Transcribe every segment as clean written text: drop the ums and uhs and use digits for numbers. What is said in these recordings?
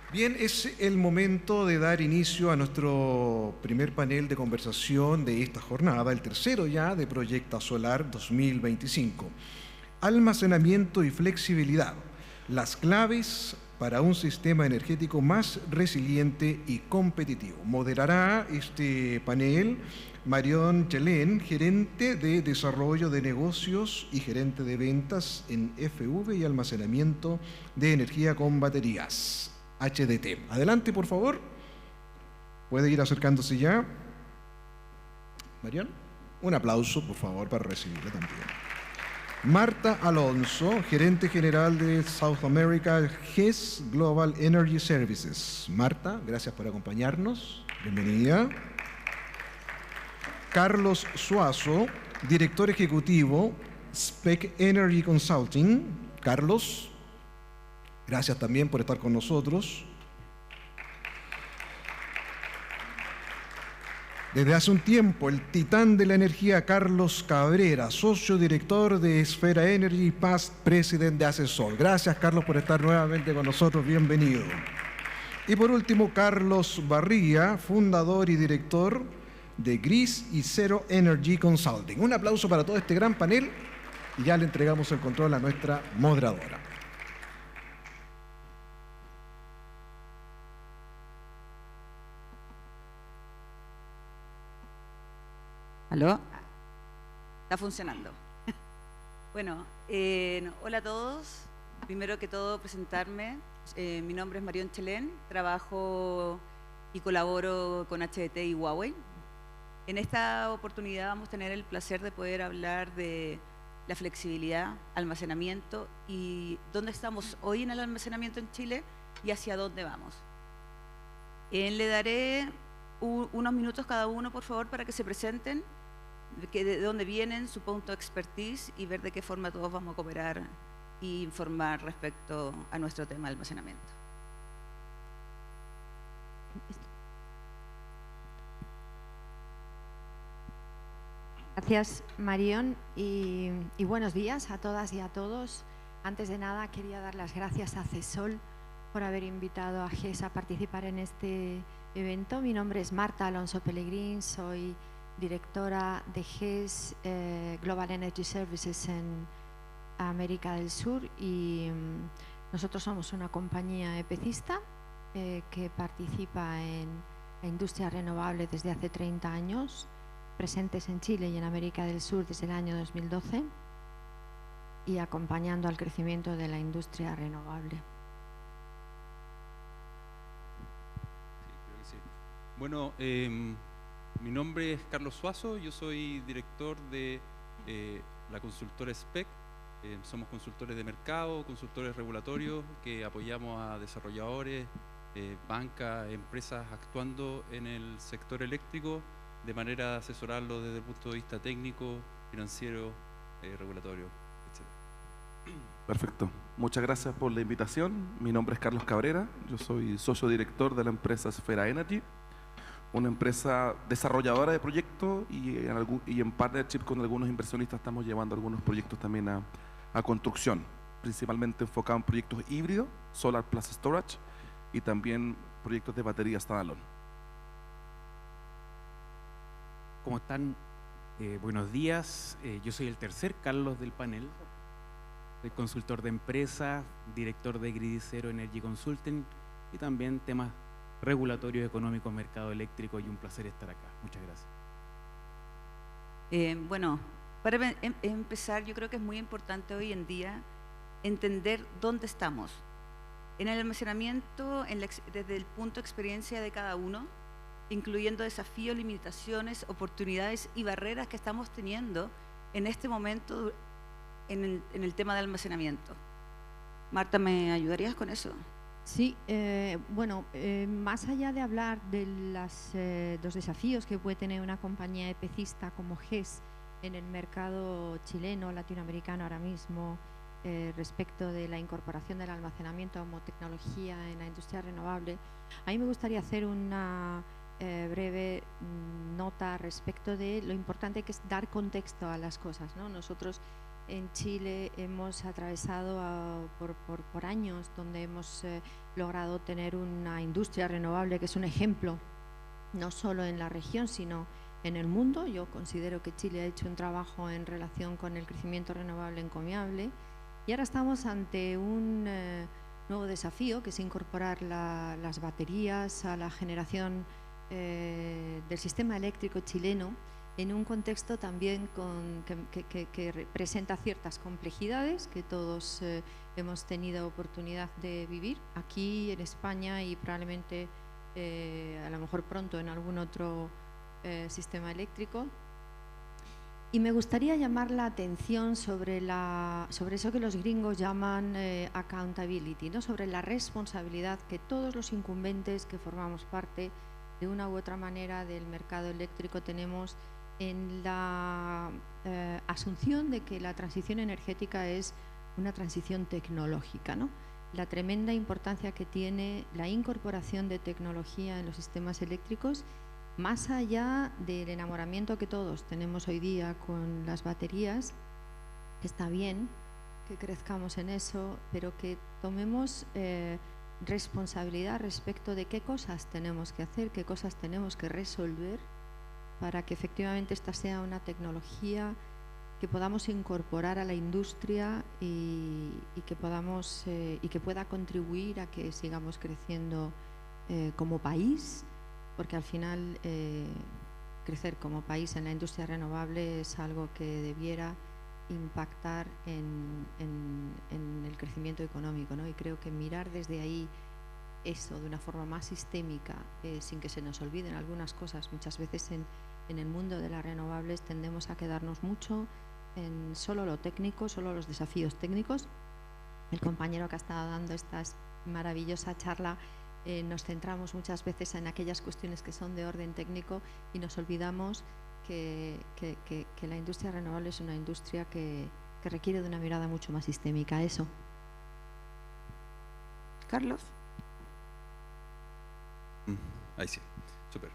Bien, es el momento de dar inicio a nuestro primer panel de conversación de esta jornada, el tercero ya de Proyecta Solar 2025. Almacenamiento y flexibilidad, las claves para un sistema energético más resiliente y competitivo. Moderará este panel Marion Chelén, gerente de desarrollo de negocios y gerente de ventas en FV y almacenamiento de energía con baterías, HDT. Adelante, por favor. Puede ir acercándose ya. Marion, un aplauso, por favor, para recibirla también. Marta Alonso, gerente general de South America GES Global Energy Services. Marta, gracias por acompañarnos. Bienvenida. Carlos Suazo, director ejecutivo SPEC Energy Consulting. Carlos, gracias también por estar con nosotros. Desde hace un tiempo, el titán de la energía, Carlos Cabrera, socio director de Esfera Energy, past president de Asesol. Gracias, Carlos, por estar nuevamente con nosotros. Bienvenido. Y por último, Carlos Barría, fundador y director de Gris y Zero Energy Consulting. Un aplauso para todo este gran panel y ya le entregamos el control a nuestra moderadora. ¿Aló? Está funcionando. Bueno, hola a todos. Primero que todo, presentarme. Mi nombre es Marion Chelén, trabajo y colaboro con HDT y Huawei. En esta oportunidad vamos a tener el placer de poder hablar de la flexibilidad, almacenamiento y dónde estamos hoy en el almacenamiento en Chile y hacia dónde vamos. Le daré unos minutos cada uno, por favor, para que se presenten, de dónde vienen, su punto de expertise y ver de qué forma todos vamos a cooperar e informar respecto a nuestro tema de almacenamiento. Gracias, Marion, y buenos días a todas y a todos. Antes de nada, quería dar las gracias a CESOL por haber invitado a GES a participar en este evento. Mi nombre es Marta Alonso Pellegrín, soy directora de GES Global Energy Services en América del Sur y nosotros somos una compañía epecista que participa en la industria renovable desde hace 30 años, presentes en Chile y en América del Sur desde el año 2012 y acompañando al crecimiento de la industria renovable. Sí, creo que sí. Bueno, mi nombre es Carlos Suazo, yo soy director de la consultora SPEC. Somos consultores de mercado, consultores regulatorios que apoyamos a desarrolladores, bancas, empresas actuando en el sector eléctrico de manera de asesorarlo desde el punto de vista técnico, financiero, regulatorio, etc. Perfecto. Muchas gracias por la invitación. Mi nombre es Carlos Cabrera. Yo soy socio director de la empresa Esfera Energy, una empresa desarrolladora de proyectos y en partnership con algunos inversionistas estamos llevando algunos proyectos también a construcción, principalmente enfocado en proyectos híbridos, Solar Plus Storage y también proyectos de baterías standalone. ¿Cómo están? Buenos días. Yo soy el tercer Carlos del panel. Soy consultor de empresas, director de Gris y Zero Energy Consulting y también temas regulatorios, económicos, mercado eléctrico, y un placer estar acá. Muchas gracias. Bueno, para empezar, yo creo que es muy importante hoy en día entender dónde estamos. En el almacenamiento, desde el punto de experiencia de cada uno, incluyendo desafíos, limitaciones, oportunidades y barreras que estamos teniendo en este momento en el tema de almacenamiento. Marta, ¿me ayudarías con eso? Sí, bueno, más allá de hablar de los desafíos que puede tener una compañía epecista como GES en el mercado chileno, latinoamericano ahora mismo, respecto de la incorporación del almacenamiento como tecnología en la industria renovable, a mí me gustaría hacer una breve nota respecto de lo importante que es dar contexto a las cosas, ¿no? Nosotros en Chile hemos atravesado por años donde hemos logrado tener una industria renovable que es un ejemplo, no solo en la región, sino en el mundo. Yo considero que Chile ha hecho un trabajo en relación con el crecimiento renovable encomiable y ahora estamos ante un nuevo desafío, que es incorporar las baterías a la generación del sistema eléctrico chileno, en un contexto también que presenta ciertas complejidades que todos hemos tenido oportunidad de vivir aquí en España y probablemente a lo mejor pronto en algún otro sistema eléctrico. Y me gustaría llamar la atención sobre eso que los gringos llaman accountability, ¿no? Sobre la responsabilidad que todos los incumbentes que formamos parte de una u otra manera del mercado eléctrico tenemos en la asunción de que la transición energética es una transición tecnológica, ¿no? La tremenda importancia que tiene la incorporación de tecnología en los sistemas eléctricos, más allá del enamoramiento que todos tenemos hoy día con las baterías, que está bien que crezcamos en eso, pero que tomemos responsabilidad respecto de qué cosas tenemos que hacer, qué cosas tenemos que resolver para que efectivamente esta sea una tecnología que podamos incorporar a la industria y que podamos y que pueda contribuir a que sigamos creciendo como país, porque al final crecer como país en la industria renovable es algo que debiera impactar en el crecimiento económico, ¿no? Y creo que mirar desde ahí eso de una forma más sistémica, sin que se nos olviden algunas cosas. Muchas veces en el mundo de las renovables tendemos a quedarnos mucho en solo lo técnico, solo los desafíos técnicos. El compañero que ha estado dando esta maravillosa charla, nos centramos muchas veces en aquellas cuestiones que son de orden técnico y nos olvidamos que la industria renovable es una industria que requiere de una mirada mucho más sistémica. Eso. Carlos. Ahí sí, súper.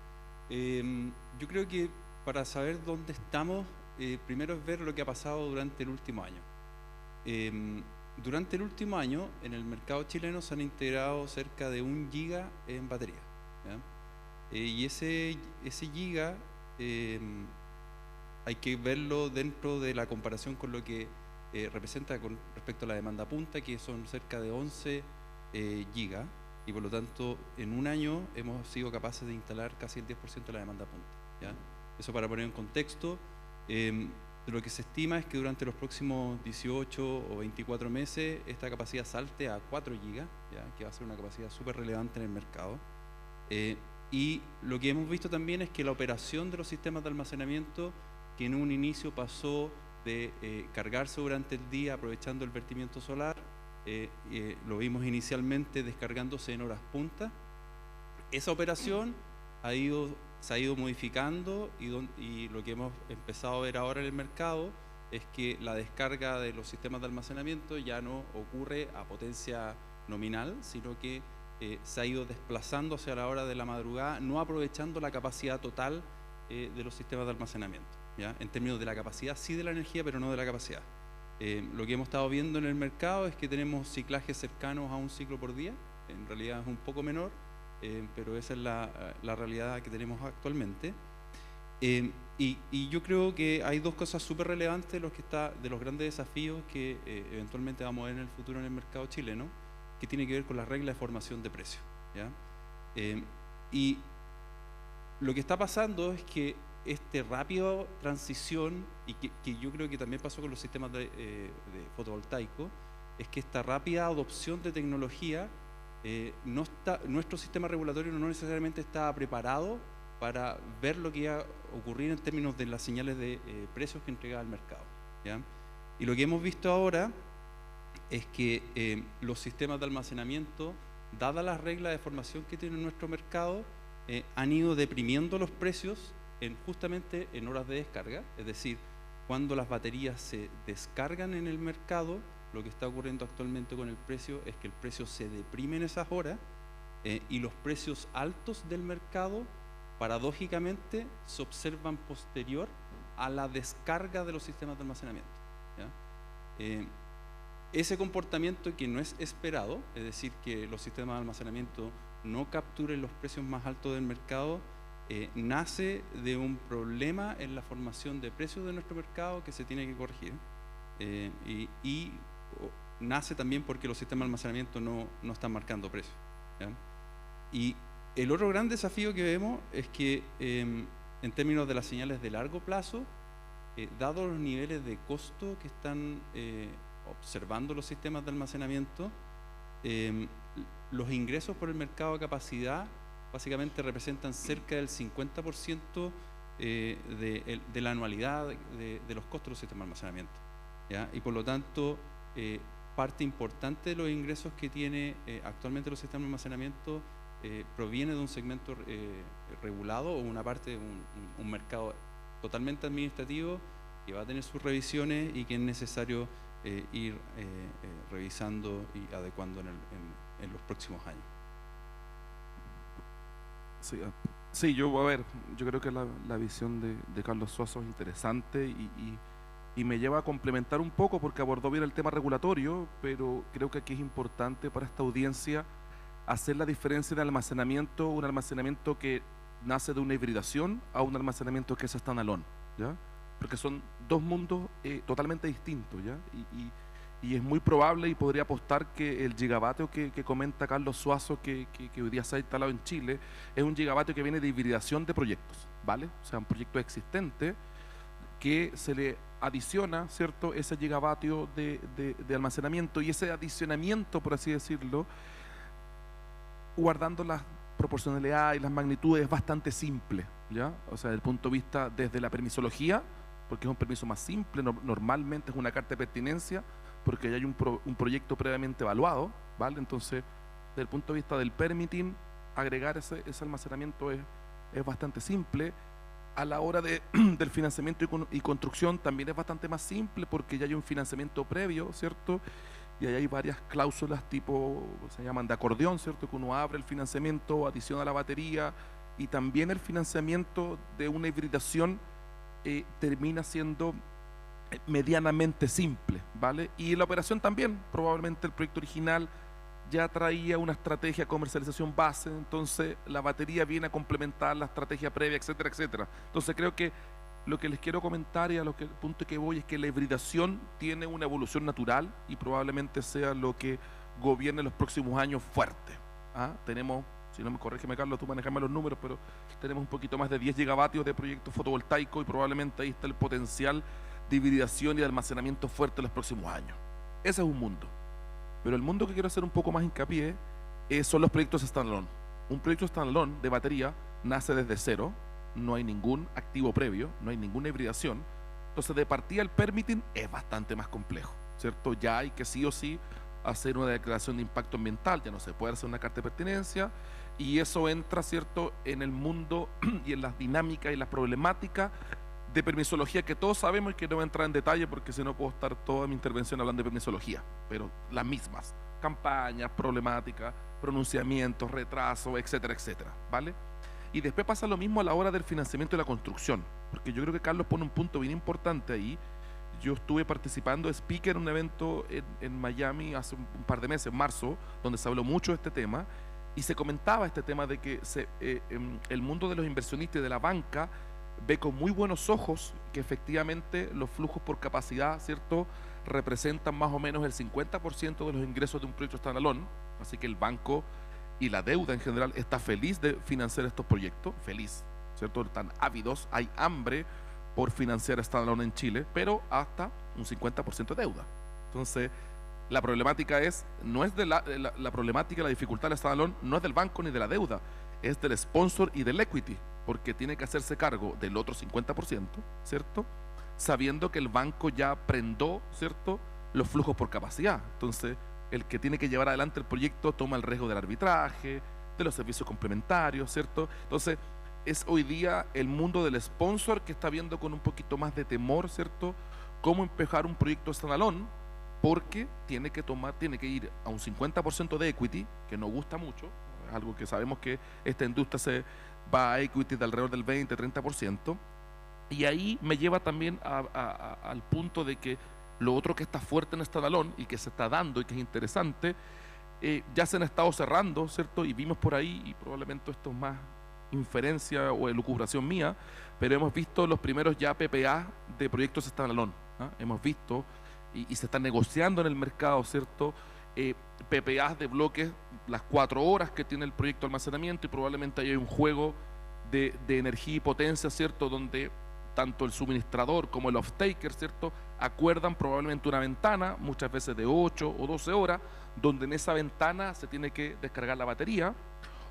Yo creo que para saber dónde estamos, primero es ver lo que ha pasado durante el último año. Durante el último año, en el mercado chileno se han integrado cerca de 1 giga en batería, ¿ya? Y ese giga hay que verlo dentro de la comparación con lo que representa con respecto a la demanda punta, que son cerca de 11 gigas, y por lo tanto en un año hemos sido capaces de instalar casi el 10% de la demanda punta, ¿ya? Eso para poner en contexto. Lo que se estima es que durante los próximos 18 o 24 meses esta capacidad salte a 4 gigas, ¿ya? Que va a ser una capacidad súper relevante en el mercado. Y lo que hemos visto también es que la operación de los sistemas de almacenamiento, que en un inicio pasó de cargarse durante el día aprovechando el vertimiento solar, lo vimos inicialmente descargándose en horas punta. Esa operación se ha ido modificando y lo que hemos empezado a ver ahora en el mercado es que la descarga de los sistemas de almacenamiento ya no ocurre a potencia nominal, sino que se ha ido desplazando hacia la hora de la madrugada, no aprovechando la capacidad total de los sistemas de almacenamiento, ¿ya? En términos de la capacidad, sí de la energía, pero no de la capacidad. Lo que hemos estado viendo en el mercado es que tenemos ciclajes cercanos a 1 ciclo por día, en realidad es un poco menor, pero esa es la realidad que tenemos actualmente. Y yo creo que hay dos cosas súper relevantes de los grandes desafíos que eventualmente vamos a ver en el futuro en el mercado chileno, que tiene que ver con las reglas de formación de precios, ¿ya? Y lo que está pasando es que esta rápida transición, y que yo creo que también pasó con los sistemas de fotovoltaico, es que esta rápida adopción de tecnología, nuestro sistema regulatorio no necesariamente estaba preparado para ver lo que iba a ocurrir en términos de las señales de precios que entregaba el mercado, ¿ya? Y lo que hemos visto ahora es que los sistemas de almacenamiento, dadas las reglas de formación que tiene nuestro mercado, han ido deprimiendo los precios justamente en horas de descarga, es decir, cuando las baterías se descargan en el mercado, lo que está ocurriendo actualmente con el precio es que el precio se deprime en esas horas y los precios altos del mercado, paradójicamente, se observan posterior a la descarga de los sistemas de almacenamiento, ¿ya? Ese comportamiento que no es esperado, es decir, que los sistemas de almacenamiento no capturen los precios más altos del mercado, nace de un problema en la formación de precios de nuestro mercado que se tiene que corregir, nace también porque los sistemas de almacenamiento no están marcando precios, ¿ya? Y el otro gran desafío que vemos es que en términos de las señales de largo plazo, dados los niveles de costo que están observando los sistemas de almacenamiento, los ingresos por el mercado de capacidad básicamente representan cerca del 50% de la anualidad de los costos de los sistemas de almacenamiento, ¿ya? Y por lo tanto, parte importante de los ingresos que tiene actualmente los sistemas de almacenamiento proviene de un segmento regulado o una parte de un mercado totalmente administrativo que va a tener sus revisiones y que es necesario ir revisando y adecuando en los próximos años. Sí, yo creo que la visión de Carlos Suazo es interesante y me lleva a complementar un poco porque abordó bien el tema regulatorio, pero creo que aquí es importante para esta audiencia hacer la diferencia de almacenamiento, un almacenamiento que nace de una hibridación a un almacenamiento que es standalone, ¿ya? Porque son dos mundos totalmente distintos, ¿ya? Y es muy probable y podría apostar que el gigavatio que comenta Carlos Suazo que hoy día se ha instalado en Chile es un gigavatio que viene de hibridación de proyectos, ¿vale? O sea, un proyecto existente que se le adiciona, ¿cierto?, ese gigavatio de almacenamiento, y ese adicionamiento, por así decirlo, guardando las proporcionalidad y las magnitudes, es bastante simple, ¿ya? O sea, desde el punto de vista desde la permisología, porque es un permiso más simple, normalmente es una carta de pertinencia, porque ya hay un proyecto previamente evaluado, ¿vale? Entonces, desde el punto de vista del permitting, agregar ese almacenamiento es bastante simple. A la hora del financiamiento y construcción también es bastante más simple, porque ya hay un financiamiento previo, ¿cierto? Y ahí hay varias cláusulas tipo, se llaman de acordeón, ¿cierto? Que uno abre el financiamiento, adiciona la batería, y también el financiamiento de una hibridación termina siendo medianamente simple, ¿vale? Y la operación también, probablemente el proyecto original ya traía una estrategia de comercialización base, entonces la batería viene a complementar la estrategia previa, etcétera, etcétera. Entonces creo que lo que les quiero comentar y el punto que voy es que la hibridación tiene una evolución natural y probablemente sea lo que gobierne los próximos años fuerte. Tenemos, si no me corrígeme Carlos, tú manejame los números, pero tenemos un poquito más de 10 gigavatios de proyectos fotovoltaicos y probablemente ahí está el potencial de hibridación y de almacenamiento fuerte en los próximos años. Ese es un mundo. Pero el mundo que quiero hacer un poco más hincapié son los proyectos standalone. Un proyecto standalone de batería nace desde cero, no hay ningún activo previo, no hay ninguna hibridación. Entonces, de partida el permitting es bastante más complejo, ¿cierto? Ya hay que sí o sí hacer una declaración de impacto ambiental, ya no se puede hacer una carta de pertinencia, y eso entra, ¿cierto?, en el mundo y en las dinámicas y las problemáticas de permisología que todos sabemos y que no voy a entrar en detalle porque si no puedo estar toda mi intervención hablando de permisología, pero las mismas, campañas, problemáticas, pronunciamientos, retrasos, etcétera, etcétera, ¿vale? Y después pasa lo mismo a la hora del financiamiento y la construcción, porque yo creo que Carlos pone un punto bien importante ahí. Yo estuve participando de speaker en un evento en Miami hace un par de meses, en marzo, donde se habló mucho de este tema, y se comentaba este tema de que el mundo de los inversionistas y de la banca ve con muy buenos ojos que efectivamente los flujos por capacidad, ¿cierto?, representan más o menos el 50% de los ingresos de un proyecto standalone, así que el banco y la deuda en general está feliz de financiar estos proyectos, feliz, ¿cierto? Están ávidos, hay hambre por financiar standalone en Chile, pero hasta un 50% de deuda. Entonces, la problemática no es de la problemática, la dificultad del standalone no es del banco ni de la deuda, es del sponsor y del equity, porque tiene que hacerse cargo del otro 50%, ¿cierto? Sabiendo que el banco ya prendó, ¿cierto?, los flujos por capacidad. Entonces, el que tiene que llevar adelante el proyecto toma el riesgo del arbitraje, de los servicios complementarios, ¿cierto? Entonces, es hoy día el mundo del sponsor que está viendo con un poquito más de temor, ¿cierto?, cómo empujar un proyecto standalone, porque tiene que ir a un 50% de equity, que no gusta mucho, es algo que sabemos que esta industria se va a equity de alrededor del 20-30%, y ahí me lleva también al punto de que Lo otro que está fuerte en standalone y que se está dando y que es interesante, ya se han estado cerrando, ¿cierto? Y vimos por ahí, y probablemente esto es más inferencia o elucubración mía, pero hemos visto los primeros ya PPA de proyectos standalone. Hemos visto y se están negociando en el mercado, ¿cierto? PPAs de bloques, las 4 horas que tiene el proyecto de almacenamiento, y probablemente hay un juego de energía y potencia, ¿cierto? Donde tanto el suministrador como el off-taker, ¿cierto? Acuerdan probablemente una ventana, muchas veces de 8 o 12 horas, donde en esa ventana se tiene que descargar la batería,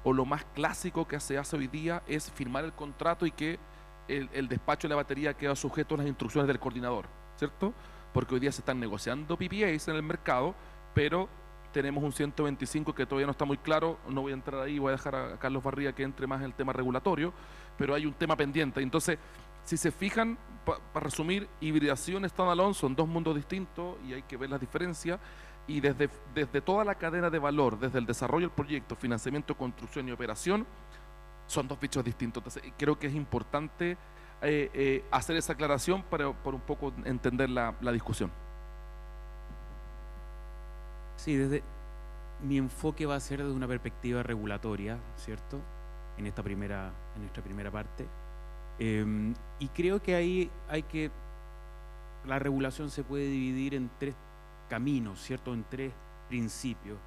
o lo más clásico que se hace hoy día es firmar el contrato y que el despacho de la batería queda sujeto a las instrucciones del coordinador, ¿cierto? Porque hoy día se están negociando PPAs en el mercado, pero tenemos un 125 que todavía no está muy claro. No voy a entrar ahí, voy a dejar a Carlos Barría que entre más en el tema regulatorio, pero hay un tema pendiente. Entonces, si se fijan, para resumir, hibridación y standalone son 2 mundos distintos y hay que ver las diferencias. Y desde toda la cadena de valor, desde el desarrollo del proyecto, financiamiento, construcción y operación, son 2 bichos distintos. Entonces, creo que es importante hacer esa aclaración para un poco entender la discusión. Sí, mi enfoque va a ser desde una perspectiva regulatoria, ¿cierto? En nuestra primera parte. Y creo que ahí la regulación se puede dividir en 3 caminos, ¿cierto? En 3 principios.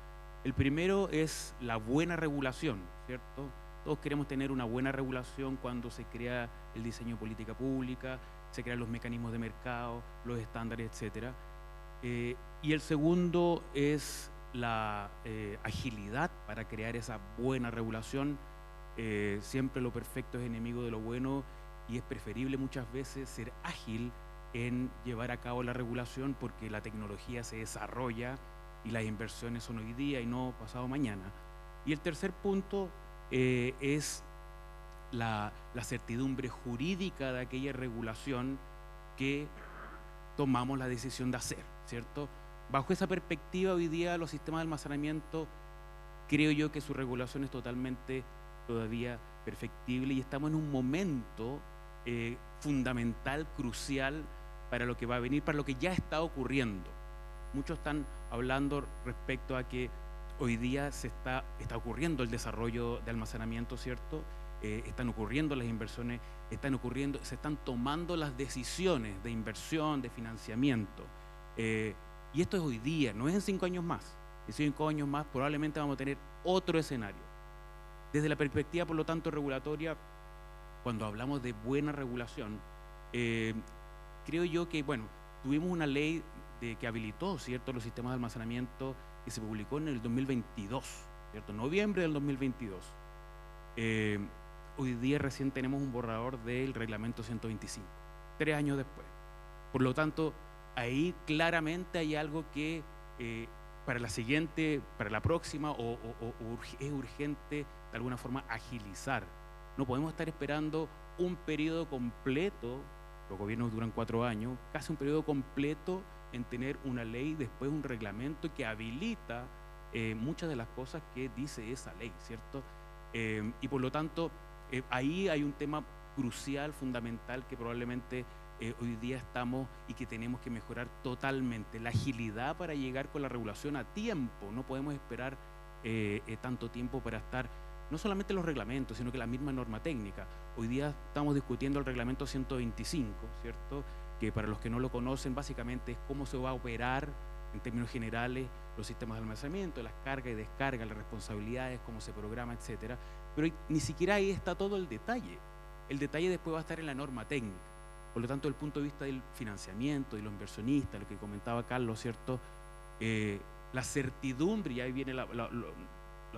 El primero es la buena regulación, ¿cierto? Todos queremos tener una buena regulación cuando se crea el diseño de política pública, se crean los mecanismos de mercado, los estándares, etcétera. Y el segundo es la agilidad para crear esa buena regulación. Siempre lo perfecto es enemigo de lo bueno, y es preferible muchas veces ser ágil en llevar a cabo la regulación, porque la tecnología se desarrolla y las inversiones son hoy día y no pasado mañana. Y el tercer punto es la certidumbre jurídica de aquella regulación que tomamos la decisión de hacer, ¿cierto? Bajo esa perspectiva, hoy día los sistemas de almacenamiento, creo yo que su regulación es totalmente todavía perfectible, y estamos en un momento fundamental, crucial, para lo que va a venir, para lo que ya está ocurriendo. Muchos están hablando respecto a que hoy día está ocurriendo el desarrollo de almacenamiento, ¿cierto? Están ocurriendo las inversiones, se están tomando las decisiones de inversión, de financiamiento. Y esto es hoy día, no es en 5 años más. En 5 años más probablemente vamos a tener otro escenario. Desde la perspectiva, por lo tanto, regulatoria, cuando hablamos de buena regulación, creo yo que, bueno, tuvimos una ley que habilitó, ¿cierto?, los sistemas de almacenamiento, que se publicó en el 2022, ¿cierto?, noviembre del 2022. Hoy día recién tenemos un borrador del reglamento 125, 3 años después. Por lo tanto, ahí claramente hay algo que para la próxima, es urgente de alguna forma agilizar. No podemos estar esperando un periodo completo, los gobiernos duran 4 años, casi un periodo completo en tener una ley, después un reglamento que habilita muchas de las cosas que dice esa ley, ¿cierto? Y por lo tanto, ahí hay un tema crucial, fundamental, que probablemente hoy día estamos y que tenemos que mejorar totalmente. La agilidad para llegar con la regulación a tiempo. No podemos esperar tanto tiempo para estar, no solamente los reglamentos, sino que la misma norma técnica. Hoy día estamos discutiendo el reglamento 125, ¿cierto?, que para los que no lo conocen, básicamente es cómo se va a operar en términos generales los sistemas de almacenamiento, las cargas y descargas, las responsabilidades, cómo se programa, etcétera. Pero ni siquiera ahí está todo el detalle. El detalle después va a estar en la norma técnica. Por lo tanto, desde el punto de vista del financiamiento, de los inversionistas, lo que comentaba Carlos, ¿cierto?, la certidumbre, y ahí viene la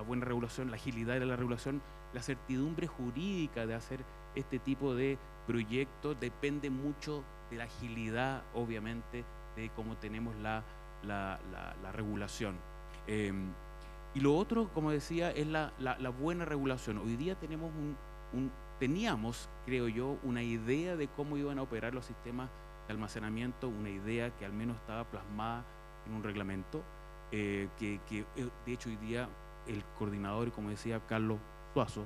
buena regulación, la agilidad de la regulación, la certidumbre jurídica de hacer este tipo de proyectos depende mucho de la agilidad, obviamente, de cómo tenemos la regulación. Y lo otro, como decía, es la buena regulación. Hoy día teníamos, creo yo, una idea de cómo iban a operar los sistemas de almacenamiento, una idea que al menos estaba plasmada en un reglamento, que de hecho hoy día el coordinador, como decía Carlos Suazo,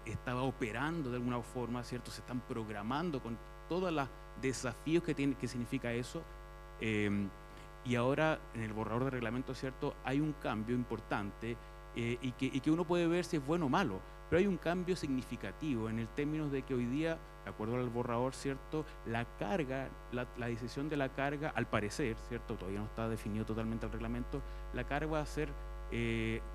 estaba operando de alguna forma, ¿cierto? Se están programando con todos los desafíos que significa eso, Y ahora en el borrador de reglamento, ¿cierto?, hay un cambio importante y que uno puede ver si es bueno o malo, pero hay un cambio significativo en el término de que hoy día, de acuerdo al borrador, ¿cierto?, la carga, la decisión de la carga, al parecer, ¿cierto?, todavía no está definido totalmente el reglamento, la carga va a ser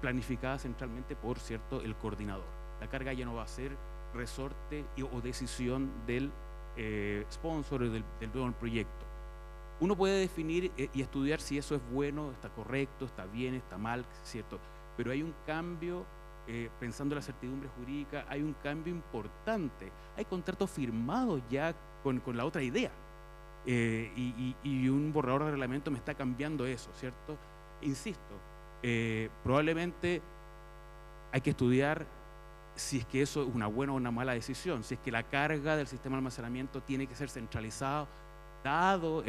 planificada centralmente por, ¿cierto?, el coordinador. La carga ya no va a ser resorte o decisión del sponsor o del dueño del proyecto. Uno puede definir y estudiar si eso es bueno, está correcto, está bien, está mal, ¿cierto? Pero hay un cambio, pensando en la certidumbre jurídica, hay un cambio importante. Hay contratos firmados ya con la otra idea. Y un borrador de reglamento me está cambiando eso, ¿cierto? Insisto, probablemente hay que estudiar si es que eso es una buena o una mala decisión, si es que la carga del sistema de almacenamiento tiene que ser centralizado, dado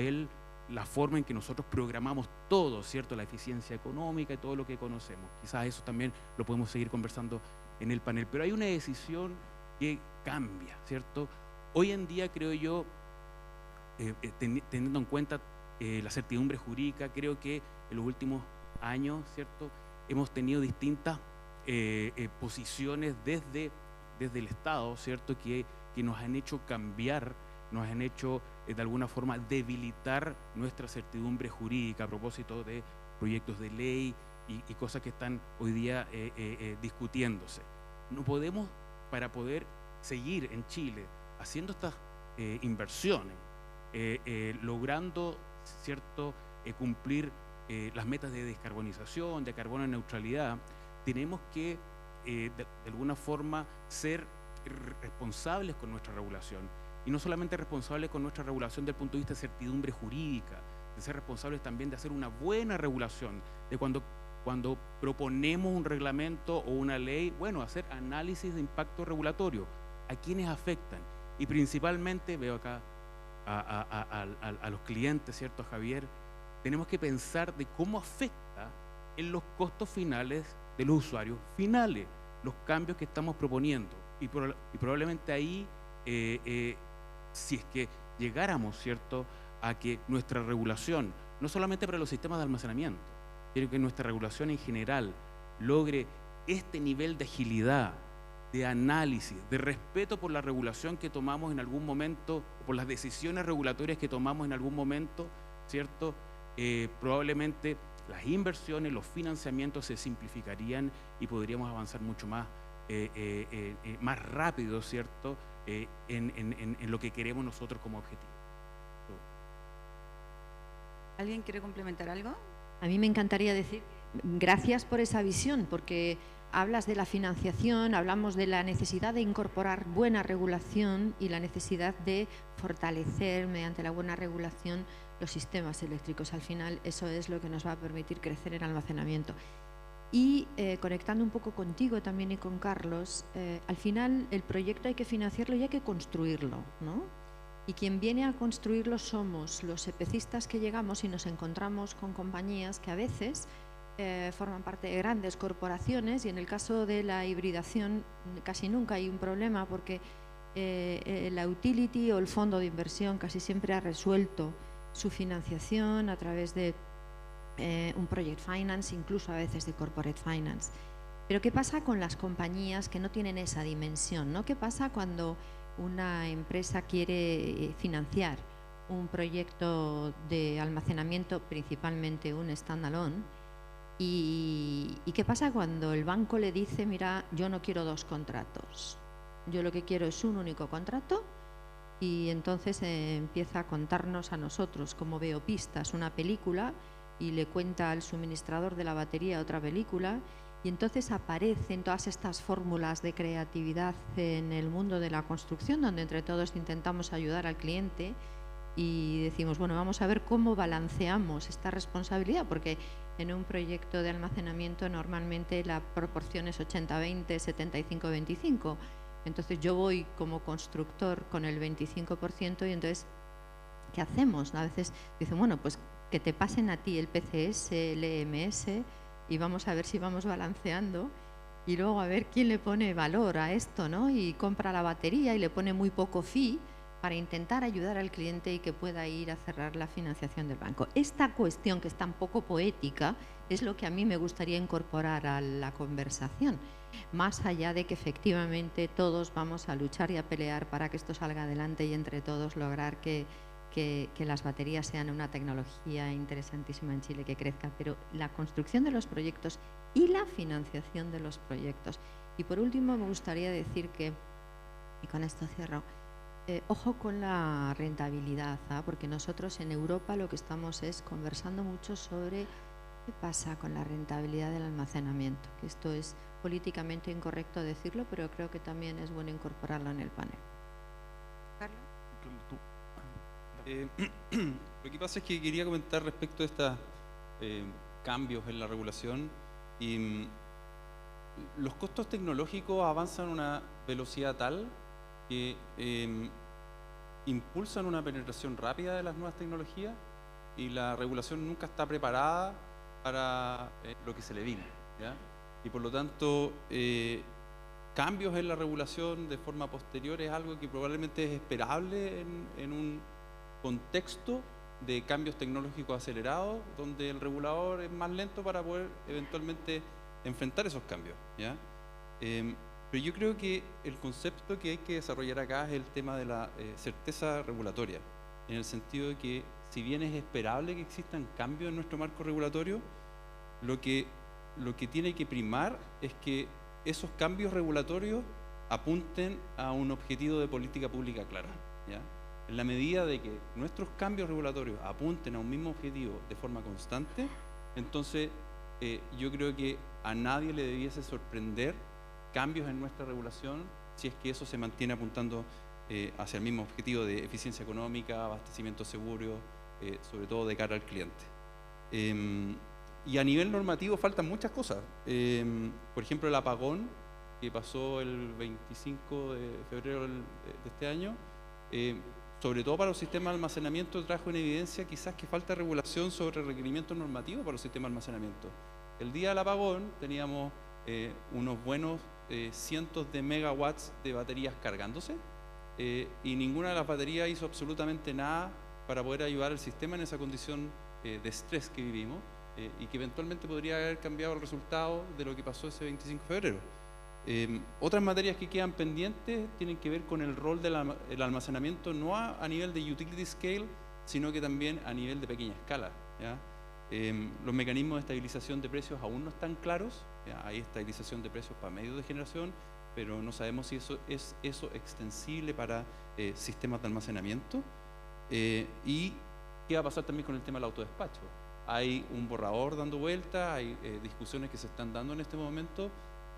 la forma en que nosotros programamos todo, ¿cierto? La eficiencia económica y todo lo que conocemos. Quizás eso también lo podemos seguir conversando en el panel, pero hay una decisión que cambia, ¿cierto? Hoy en día, creo yo, teniendo en cuenta la certidumbre jurídica, creo que en los últimos años, ¿cierto?, hemos tenido distintas posiciones desde el Estado, ¿cierto?, que nos han hecho cambiar, nos han hecho de alguna forma debilitar nuestra certidumbre jurídica a propósito de proyectos de ley y cosas que están hoy día discutiéndose. No podemos, para poder seguir en Chile haciendo estas inversiones, logrando, ¿cierto?, cumplir las metas de descarbonización, de carbono neutralidad, tenemos que de alguna forma ser responsables con nuestra regulación, y no solamente responsables con nuestra regulación desde el punto de vista de certidumbre jurídica, de ser responsables también de hacer una buena regulación, de cuando proponemos un reglamento o una ley, bueno, hacer análisis de impacto regulatorio, a quienes afectan, y principalmente veo acá a los clientes, ¿cierto?, Javier, tenemos que pensar de cómo afecta en los costos finales de los usuarios finales, los cambios que estamos proponiendo. Y probablemente ahí, si es que llegáramos, ¿cierto?, a que nuestra regulación, no solamente para los sistemas de almacenamiento, sino que nuestra regulación en general logre este nivel de agilidad, de análisis, de respeto por la regulación que tomamos en algún momento, por las decisiones regulatorias que tomamos en algún momento, ¿cierto?, probablemente las inversiones, los financiamientos se simplificarían y podríamos avanzar mucho más rápido, ¿cierto?, en lo que queremos nosotros como objetivo. ¿Alguien quiere complementar algo? A mí me encantaría decir gracias por esa visión, porque hablas de la financiación, hablamos de la necesidad de incorporar buena regulación y la necesidad de fortalecer mediante la buena regulación los sistemas eléctricos. Al final eso es lo que nos va a permitir crecer en almacenamiento. Y conectando un poco contigo también y con Carlos, al final el proyecto hay que financiarlo y hay que construirlo, ¿no? Y quien viene a construirlo somos los EPCistas que llegamos y nos encontramos con compañías que a veces forman parte de grandes corporaciones, y en el caso de la hibridación casi nunca hay un problema porque la utility o el fondo de inversión casi siempre ha resuelto su financiación a través de un project finance, incluso a veces de corporate finance. Pero ¿qué pasa con las compañías que no tienen esa dimensión, ¿no? ¿Qué pasa cuando una empresa quiere financiar un proyecto de almacenamiento, principalmente un standalone? ¿Y qué pasa cuando el banco le dice, mira, yo no quiero dos contratos, yo lo que quiero es un único contrato? Y entonces empieza a contarnos a nosotros como veopistas una película y le cuenta al suministrador de la batería otra película, y entonces aparecen todas estas fórmulas de creatividad en el mundo de la construcción, donde entre todos intentamos ayudar al cliente y decimos, bueno, vamos a ver cómo balanceamos esta responsabilidad, porque en un proyecto de almacenamiento normalmente la proporción es 80-20, 75-25. Entonces yo voy como constructor con el 25% y entonces, ¿qué hacemos? A veces dicen, bueno, pues que te pasen a ti el PCS, el EMS y vamos a ver si vamos balanceando y luego a ver quién le pone valor a esto, ¿no? Y compra la batería y le pone muy poco fee para intentar ayudar al cliente y que pueda ir a cerrar la financiación del banco. Esta cuestión, que es tan poco poética, es lo que a mí me gustaría incorporar a la conversación, más allá de que efectivamente todos vamos a luchar y a pelear para que esto salga adelante y entre todos lograr que las baterías sean una tecnología interesantísima en Chile, que crezca, pero la construcción de los proyectos y la financiación de los proyectos. Y por último me gustaría decir que, y con esto cierro, ojo con la rentabilidad, porque nosotros en Europa lo que estamos es conversando mucho sobre qué pasa con la rentabilidad del almacenamiento, que esto es políticamente incorrecto decirlo, pero creo que también es bueno incorporarlo en el panel. Carlos. Lo que pasa es que quería comentar respecto a estos cambios en la regulación y los costos tecnológicos avanzan a una velocidad tal que impulsan una penetración rápida de las nuevas tecnologías y la regulación nunca está preparada para lo que se le viene, ¿ya? Y por lo tanto cambios en la regulación de forma posterior es algo que probablemente es esperable en un contexto de cambios tecnológicos acelerados, donde el regulador es más lento para poder eventualmente enfrentar esos cambios, ¿ya? Pero yo creo que el concepto que hay que desarrollar acá es el tema de la certeza regulatoria, en el sentido de que si bien es esperable que existan cambios en nuestro marco regulatorio, lo que tiene que primar es que esos cambios regulatorios apunten a un objetivo de política pública clara, ¿ya? En la medida de que nuestros cambios regulatorios apunten a un mismo objetivo de forma constante, entonces yo creo que a nadie le debiese sorprender cambios en nuestra regulación si es que eso se mantiene apuntando hacia el mismo objetivo de eficiencia económica, abastecimiento seguro, sobre todo de cara al cliente. Y a nivel normativo faltan muchas cosas. Por ejemplo, el apagón que pasó el 25 de febrero de este año, sobre todo para los sistemas de almacenamiento, trajo en evidencia quizás que falta regulación sobre requerimientos normativos para los sistemas de almacenamiento. El día del apagón teníamos unos buenos cientos de megawatts de baterías cargándose y ninguna de las baterías hizo absolutamente nada para poder ayudar al sistema en esa condición de estrés que vivimos y que eventualmente podría haber cambiado el resultado de lo que pasó ese 25 de febrero. Otras materias que quedan pendientes tienen que ver con el rol del almacenamiento, no a nivel de utility scale, sino que también a nivel de pequeña escala, ¿ya? Los mecanismos de estabilización de precios aún no están claros, ¿ya? Hay estabilización de precios para medios de generación, pero no sabemos si eso es extensible para sistemas de almacenamiento. Y qué va a pasar también con el tema del autodespacho. Hay un borrador dando vuelta, hay discusiones que se están dando en este momento,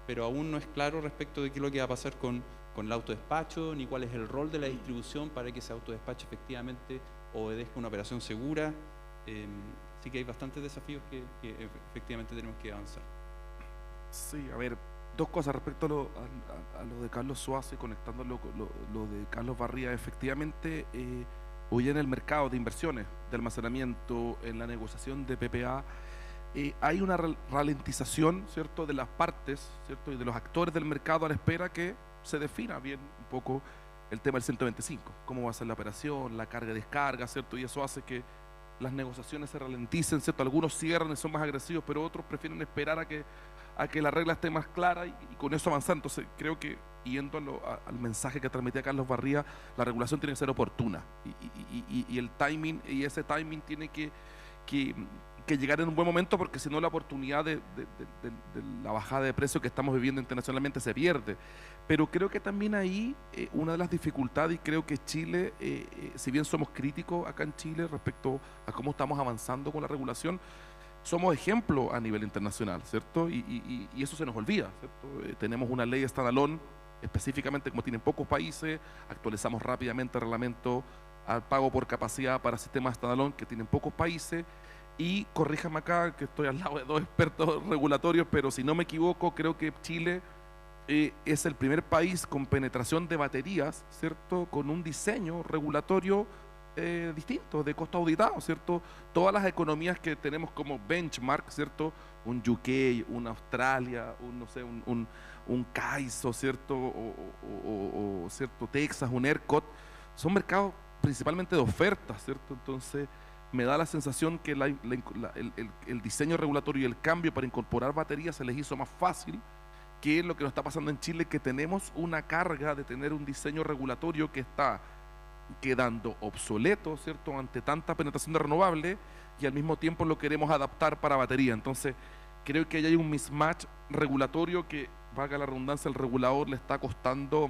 pero aún no es claro respecto de qué es lo que va a pasar con el autodespacho, ni cuál es el rol de la distribución para que ese autodespacho efectivamente obedezca una operación segura. Así que hay bastantes desafíos que efectivamente tenemos que avanzar. Sí, a ver, dos cosas respecto a lo de Carlos Suazo y conectando lo de Carlos Barría. Efectivamente, hoy en el mercado de inversiones, de almacenamiento, en la negociación de PPA, hay una ralentización, ¿cierto?, de las partes, ¿cierto?, y de los actores del mercado a la espera que se defina bien un poco el tema del 125, cómo va a ser la operación, la carga y descarga, ¿cierto?, y eso hace que las negociaciones se ralenticen, ¿cierto? Algunos cierran y son más agresivos, pero otros prefieren esperar a que la regla esté más clara y con eso avanzar. Entonces creo que, yendo al mensaje que transmitía Carlos Barría, la regulación tiene que ser oportuna y el timing, y ese timing tiene que llegar en un buen momento, porque si no la oportunidad de la bajada de precio que estamos viviendo internacionalmente se pierde. Pero creo que también ahí una de las dificultades, y creo que Chile, si bien somos críticos acá en Chile respecto a cómo estamos avanzando con la regulación, somos ejemplo a nivel internacional, ¿cierto? Y eso se nos olvida, ¿cierto? Tenemos una ley standalone, específicamente como tienen pocos países, actualizamos rápidamente el reglamento al pago por capacidad para sistemas standalone que tienen pocos países. Y corríjame acá, que estoy al lado de dos expertos regulatorios, pero si no me equivoco, creo que Chile es el primer país con penetración de baterías, ¿cierto?, con un diseño regulatorio distinto, de costo auditado, ¿cierto? Todas las economías que tenemos como benchmark, ¿cierto?, un UK, una Australia, no sé, un CAISO, ¿cierto?, o ¿cierto?, Texas, un ERCOT, son mercados principalmente de ofertas, ¿cierto? Entonces me da la sensación que el diseño regulatorio y el cambio para incorporar baterías se les hizo más fácil, que es lo que nos está pasando en Chile, que tenemos una carga de tener un diseño regulatorio que está quedando obsoleto, ¿cierto?, ante tanta penetración de renovables, y al mismo tiempo lo queremos adaptar para batería. Entonces creo que ahí hay un mismatch regulatorio que, valga la redundancia, el regulador le está costando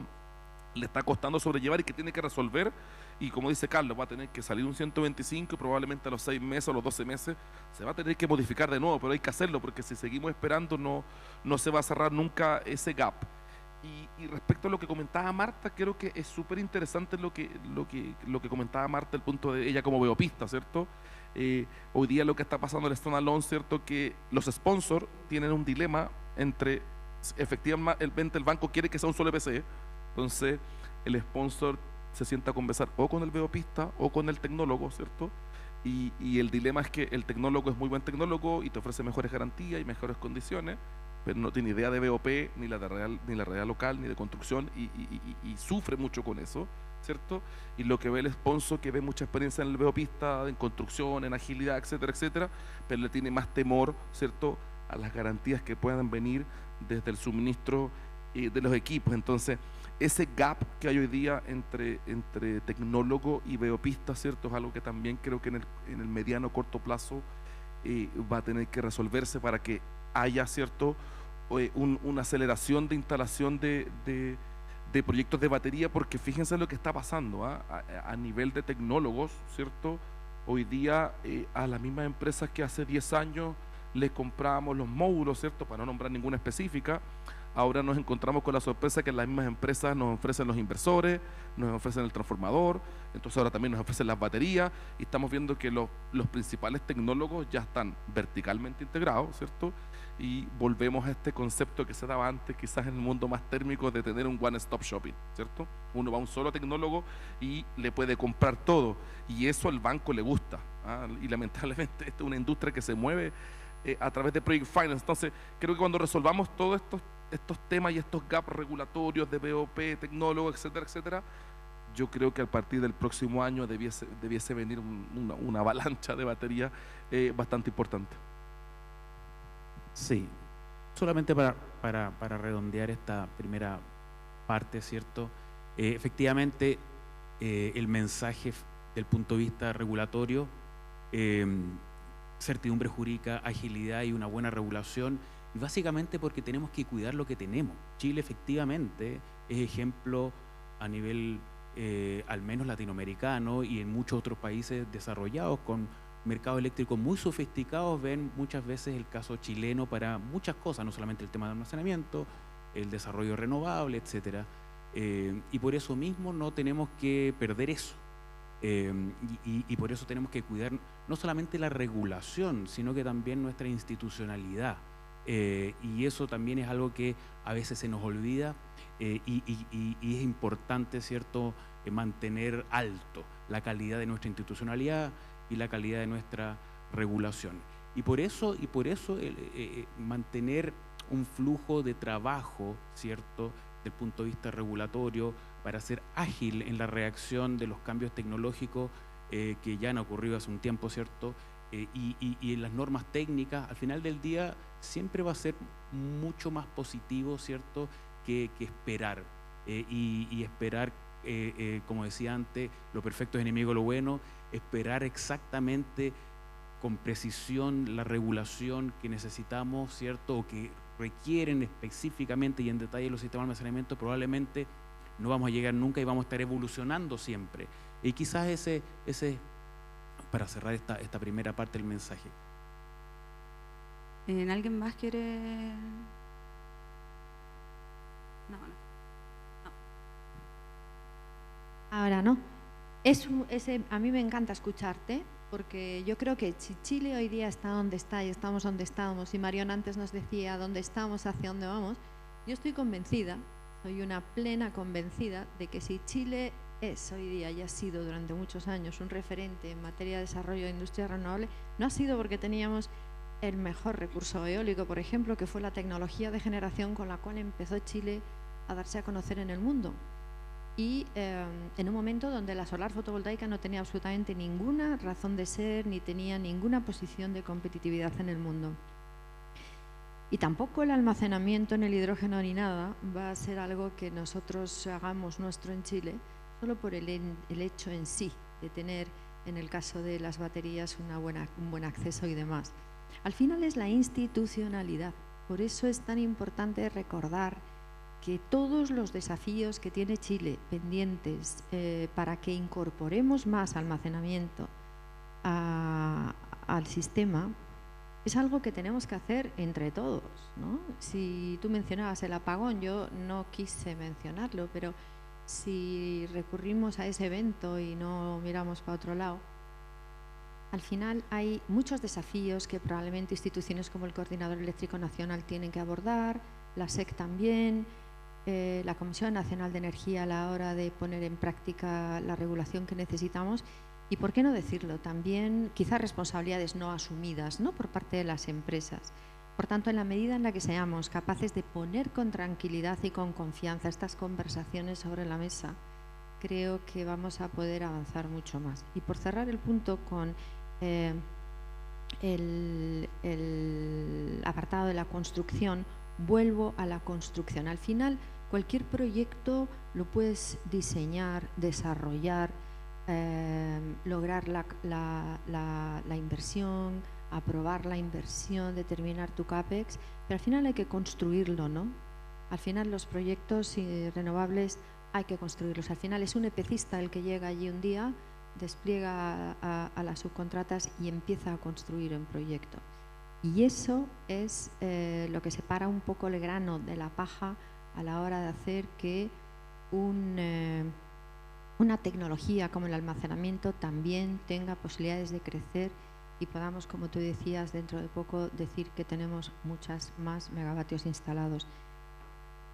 sobrellevar y que tiene que resolver. Y como dice Carlos, va a tener que salir un 125 y probablemente a los 6 meses o los 12 meses se va a tener que modificar de nuevo, pero hay que hacerlo porque si seguimos esperando no se va a cerrar nunca ese gap. Y respecto a lo que comentaba Marta, creo que es súper interesante lo que comentaba Marta, el punto de ella como veopista, ¿cierto? Hoy día lo que está pasando en el standalone, ¿cierto?, que los sponsors tienen un dilema entre, efectivamente el banco quiere que sea un solo EPC, entonces el sponsor se sienta a conversar o con el veopista o con el tecnólogo, ¿cierto? Y el dilema es que el tecnólogo es muy buen tecnólogo y te ofrece mejores garantías y mejores condiciones, pero no tiene idea de BOP, ni la realidad local, ni de construcción, y sufre mucho con eso, ¿cierto? Y lo que ve el sponsor, que ve mucha experiencia en el veopista, en construcción, en agilidad, etcétera, etcétera, pero le tiene más temor, ¿cierto?, a las garantías que puedan venir desde el suministro de los equipos. Entonces, ese gap que hay hoy día entre tecnólogo y veopista, ¿cierto?, es algo que también creo que en el mediano corto plazo va a tener que resolverse para que haya, ¿cierto?, una aceleración de instalación de proyectos de batería, porque fíjense lo que está pasando a nivel de tecnólogos, ¿cierto? Hoy día a las mismas empresas que hace 10 años les comprábamos los módulos, ¿cierto?, para no nombrar ninguna específica, ahora nos encontramos con la sorpresa que las mismas empresas nos ofrecen los inversores, nos ofrecen el transformador, entonces ahora también nos ofrecen las baterías, y estamos viendo que los principales tecnólogos ya están verticalmente integrados, ¿cierto? Y volvemos a este concepto que se daba antes, quizás en el mundo más térmico, de tener un one-stop shopping, ¿cierto? Uno va a un solo tecnólogo y le puede comprar todo, y eso al banco le gusta, y lamentablemente esta es una industria que se mueve a través de Project Finance. Entonces creo que cuando resolvamos todos estos temas y estos gaps regulatorios de BOP, tecnólogos, etcétera, etcétera, yo creo que a partir del próximo año debiese venir una avalancha de batería bastante importante. Sí, solamente para redondear esta primera parte, ¿cierto? Efectivamente, el mensaje del punto de vista regulatorio, certidumbre jurídica, agilidad y una buena regulación, y básicamente porque tenemos que cuidar lo que tenemos. Chile efectivamente es ejemplo a nivel al menos latinoamericano y en muchos otros países desarrollados con mercados eléctricos muy sofisticados. Ven muchas veces el caso chileno para muchas cosas, no solamente el tema de almacenamiento, el desarrollo renovable, etcétera, y por eso mismo no tenemos que perder eso. Y por eso tenemos que cuidar no solamente la regulación, sino que también nuestra institucionalidad, y eso también es algo que a veces se nos olvida, y es importante, ¿cierto?, mantener alto la calidad de nuestra institucionalidad y la calidad de nuestra regulación. Y por eso mantener un flujo de trabajo, ¿cierto?, del punto de vista regulatorio, para ser ágil en la reacción de los cambios tecnológicos que ya han ocurrido hace un tiempo, ¿cierto? Y en las normas técnicas, al final del día, siempre va a ser mucho más positivo, ¿cierto?, que esperar. Y esperar, como decía antes, lo perfecto es enemigo de lo bueno, esperar exactamente con precisión la regulación que necesitamos, ¿cierto?, o que requieren específicamente y en detalle los sistemas de almacenamiento, probablemente no vamos a llegar nunca y vamos a estar evolucionando siempre. Y quizás ese para cerrar esta primera parte del mensaje. ¿Alguien más quiere? No. Ahora no. A mí me encanta escucharte, porque yo creo que si Chile hoy día está donde está y estamos donde estábamos, y Marión antes nos decía dónde estamos, hacia dónde vamos, yo estoy convencida, soy una plena convencida de que si Chile es hoy día y ha sido durante muchos años un referente en materia de desarrollo de industria renovable, no ha sido porque teníamos el mejor recurso eólico, por ejemplo, que fue la tecnología de generación con la cual empezó Chile a darse a conocer en el mundo. y en un momento donde la solar fotovoltaica no tenía absolutamente ninguna razón de ser ni tenía ninguna posición de competitividad en el mundo. Y tampoco el almacenamiento en el hidrógeno ni nada va a ser algo que nosotros hagamos nuestro en Chile, solo por el hecho en sí de tener, en el caso de las baterías, un buen acceso y demás. Al final es la institucionalidad. Por eso es tan importante recordar que todos los desafíos que tiene Chile pendientes para que incorporemos más almacenamiento al sistema es algo que tenemos que hacer entre todos, ¿no? Si tú mencionabas el apagón, yo no quise mencionarlo, pero si recurrimos a ese evento y no miramos para otro lado, al final hay muchos desafíos que probablemente instituciones como el Coordinador Eléctrico Nacional tienen que abordar, la SEC también, la Comisión Nacional de Energía a la hora de poner en práctica la regulación que necesitamos y, por qué no decirlo, también quizás responsabilidades no asumidas, ¿no?, por parte de las empresas. Por tanto, en la medida en la que seamos capaces de poner con tranquilidad y con confianza estas conversaciones sobre la mesa, creo que vamos a poder avanzar mucho más. Y por cerrar el punto con el apartado de la construcción, vuelvo a la construcción. Al final, cualquier proyecto lo puedes diseñar, desarrollar, lograr la inversión, aprobar la inversión, determinar tu CAPEX, pero al final hay que construirlo, ¿no? Al final los proyectos renovables hay que construirlos. Al final es un EPCista el que llega allí un día, despliega a las subcontratas y empieza a construir un proyecto. Y eso es lo que separa un poco el grano de la paja a la hora de hacer que una tecnología como el almacenamiento también tenga posibilidades de crecer y podamos, como tú decías, dentro de poco decir que tenemos muchas más megavatios instalados.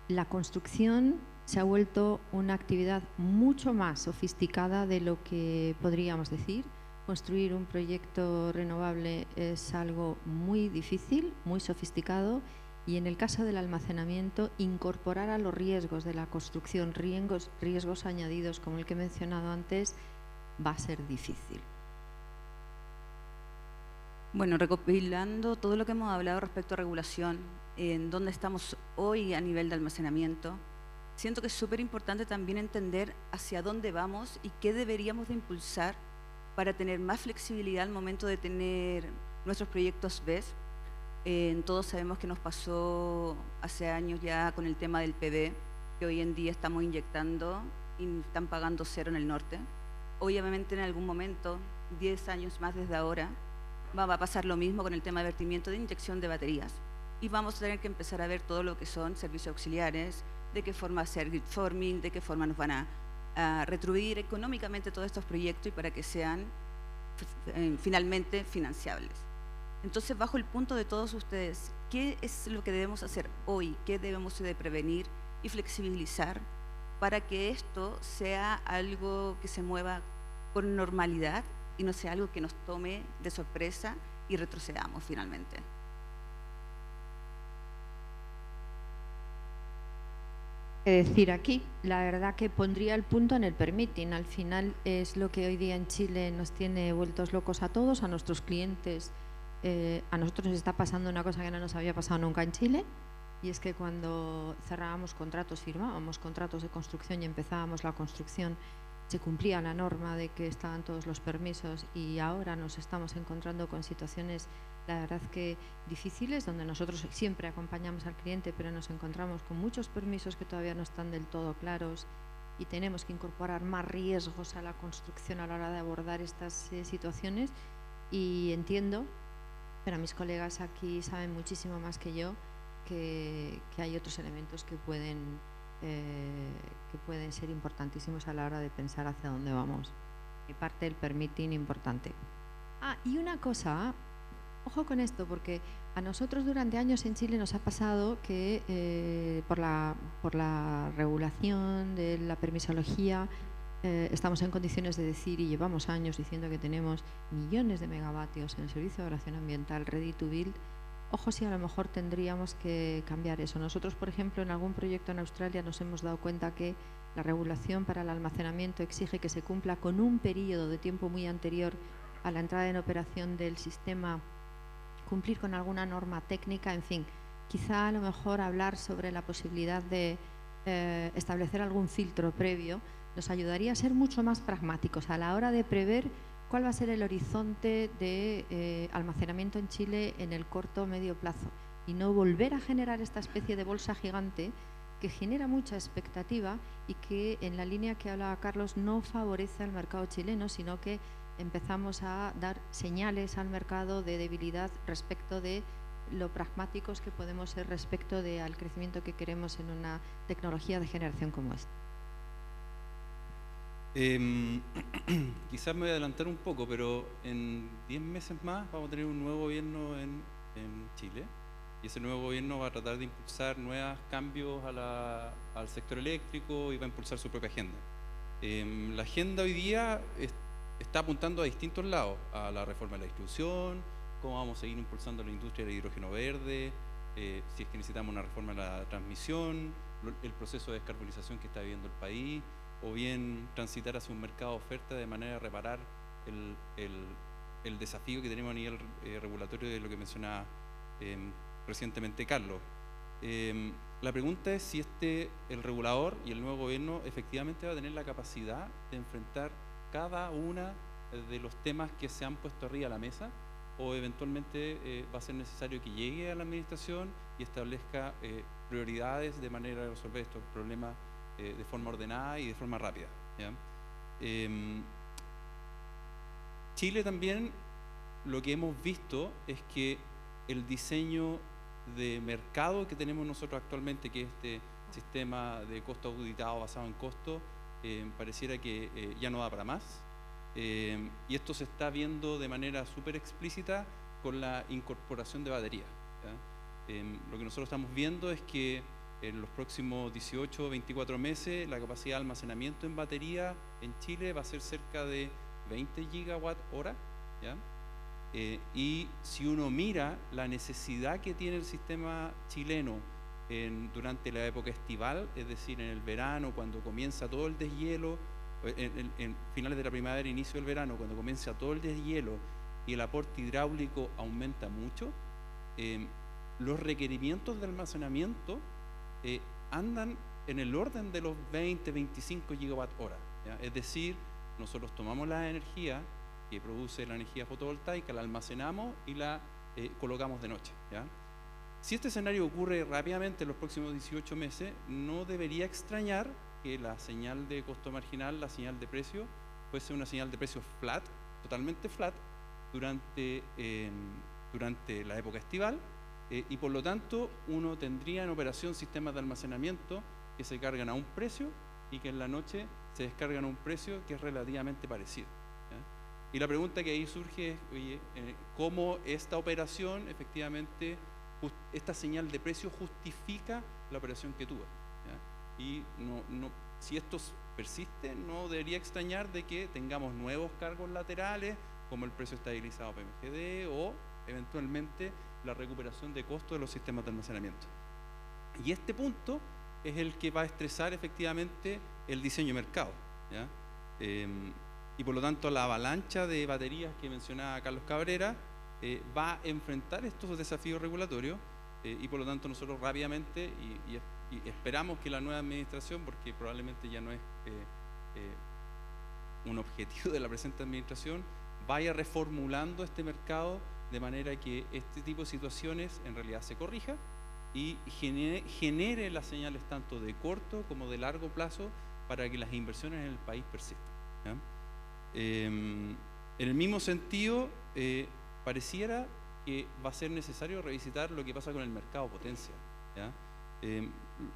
La construcción se ha vuelto una actividad mucho más sofisticada de lo que podríamos decir. Construir un proyecto renovable es algo muy difícil, muy sofisticado, y en el caso del almacenamiento, incorporar a los riesgos de la construcción riesgos añadidos como el que he mencionado antes va a ser difícil. Bueno, recopilando todo lo que hemos hablado respecto a regulación, en dónde estamos hoy a nivel de almacenamiento, siento que es súper importante también entender hacia dónde vamos y qué deberíamos de impulsar para tener más flexibilidad al momento de tener nuestros proyectos BESS. Todos sabemos que nos pasó hace años ya con el tema del PV, que hoy en día estamos inyectando y están pagando cero en el norte. Obviamente en algún momento, 10 años más desde ahora, va a pasar lo mismo con el tema de vertimiento de inyección de baterías. Y vamos a tener que empezar a ver todo lo que son servicios auxiliares, de qué forma hacer grid forming, de qué forma nos van a retribuir económicamente todos estos proyectos y para que sean finalmente financiables. Entonces, bajo el punto de todos ustedes, ¿qué es lo que debemos hacer hoy? ¿Qué debemos de prevenir y flexibilizar para que esto sea algo que se mueva con normalidad y no sea algo que nos tome de sorpresa y retrocedamos finalmente? Decir aquí, la verdad que pondría el punto en el permitting. Al final es lo que hoy día en Chile nos tiene vueltos locos a todos, a nuestros clientes. A nosotros nos está pasando una cosa que no nos había pasado nunca en Chile, y es que cuando cerrábamos contratos, firmábamos contratos de construcción y empezábamos la construcción, se cumplía la norma de que estaban todos los permisos, y ahora nos estamos encontrando con situaciones, la verdad que difíciles, donde nosotros siempre acompañamos al cliente, pero nos encontramos con muchos permisos que todavía no están del todo claros y tenemos que incorporar más riesgos a la construcción a la hora de abordar estas situaciones. Y entiendo, pero mis colegas aquí saben muchísimo más que yo, que hay otros elementos que pueden ser importantísimos a la hora de pensar hacia dónde vamos. Y parte del permitting importante. Y una cosa, ojo con esto, porque a nosotros durante años en Chile nos ha pasado que por la regulación de la permisología estamos en condiciones de decir, y llevamos años diciendo que tenemos millones de megavatios en el servicio de evaluación ambiental ready to build, ojo si a lo mejor tendríamos que cambiar eso. Nosotros, por ejemplo, en algún proyecto en Australia nos hemos dado cuenta que la regulación para el almacenamiento exige que se cumpla con un periodo de tiempo muy anterior a la entrada en operación del sistema, cumplir con alguna norma técnica, en fin. Quizá a lo mejor hablar sobre la posibilidad de establecer algún filtro previo nos ayudaría a ser mucho más pragmáticos a la hora de prever cuál va a ser el horizonte de almacenamiento en Chile en el corto o medio plazo y no volver a generar esta especie de bolsa gigante que genera mucha expectativa y que, en la línea que hablaba Carlos, no favorece al mercado chileno, sino que empezamos a dar señales al mercado de debilidad respecto de lo pragmáticos que podemos ser respecto al crecimiento que queremos en una tecnología de generación como esta. Quizás me voy a adelantar un poco, pero en 10 meses más vamos a tener un nuevo gobierno en Chile, y ese nuevo gobierno va a tratar de impulsar nuevos cambios al sector eléctrico y va a impulsar su propia agenda. La agenda hoy día está apuntando a distintos lados: a la reforma de la distribución, cómo vamos a seguir impulsando la industria del hidrógeno verde, si es que necesitamos una reforma de la transmisión, el proceso de descarbonización que está viviendo el país, o bien transitar hacia un mercado de oferta de manera de reparar el desafío que tenemos a nivel regulatorio de lo que mencionaba recientemente Carlos. La pregunta es si el regulador y el nuevo gobierno efectivamente va a tener la capacidad de enfrentar cada una de los temas que se han puesto arriba a la mesa, o eventualmente va a ser necesario que llegue a la administración y establezca prioridades de manera de resolver estos problemas de forma ordenada y de forma rápida, ¿ya? Chile también, lo que hemos visto es que el diseño de mercado que tenemos nosotros actualmente, que es este sistema de costo auditado basado en costo, pareciera que ya no da para más, y esto se está viendo de manera súper explícita con la incorporación de baterías, ¿ya? Lo que nosotros estamos viendo es que en los próximos 18 o 24 meses la capacidad de almacenamiento en batería en Chile va a ser cerca de 20 gigawatt hora, ¿ya? Y si uno mira la necesidad que tiene el sistema chileno durante la época estival, es decir, en el verano, cuando comienza todo el deshielo, en finales de la primavera, inicio del verano, cuando comienza todo el deshielo y el aporte hidráulico aumenta mucho, los requerimientos de almacenamiento andan en el orden de los 20-25 gigawatt hora, ¿ya? Es decir, nosotros tomamos la energía que produce la energía fotovoltaica, la almacenamos y la colocamos de noche, ¿ya? Si este escenario ocurre rápidamente en los próximos 18 meses, no debería extrañar que la señal de costo marginal, la señal de precio, fuese una señal de precio flat, totalmente flat, durante la época estival, y por lo tanto uno tendría en operación sistemas de almacenamiento que se cargan a un precio y que en la noche se descargan a un precio que es relativamente parecido, ¿ya? Y la pregunta que ahí surge es, oye, ¿cómo esta operación efectivamente, esta señal de precio justifica la operación que tuvo, ¿ya? Y si esto persiste, no debería extrañar de que tengamos nuevos cargos laterales como el precio estabilizado PMGD o eventualmente la recuperación de costos de los sistemas de almacenamiento. Y este punto es el que va a estresar efectivamente el diseño de mercado, ¿ya? Y por lo tanto la avalancha de baterías que mencionaba Carlos Cabrera va a enfrentar estos desafíos regulatorios, y por lo tanto nosotros rápidamente y esperamos que la nueva administración, porque probablemente ya no es un objetivo de la presente administración, vaya reformulando este mercado de manera que este tipo de situaciones en realidad se corrija y genere las señales tanto de corto como de largo plazo para que las inversiones en el país persistan, ¿ya? En el mismo sentido, pareciera que va a ser necesario revisitar lo que pasa con el mercado potencia, ¿ya?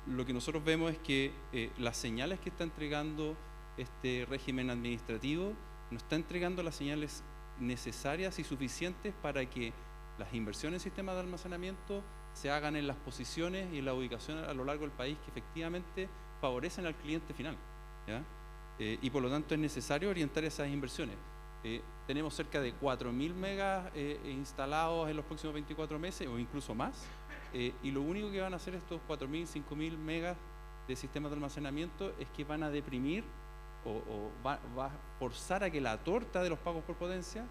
Lo que nosotros vemos es que las señales que está entregando este régimen administrativo no está entregando las señales necesarias y suficientes para que las inversiones en sistemas de almacenamiento se hagan en las posiciones y en la ubicación a lo largo del país que efectivamente favorecen al cliente final, ¿ya? Y por lo tanto es necesario orientar esas inversiones. tenemos cerca de 4.000 megas instalados en los próximos 24 meses o incluso más, y lo único que van a hacer estos 4.000, 5.000 megas de sistemas de almacenamiento es que van a deprimir o va a forzar a que la torta de los pagos por potencia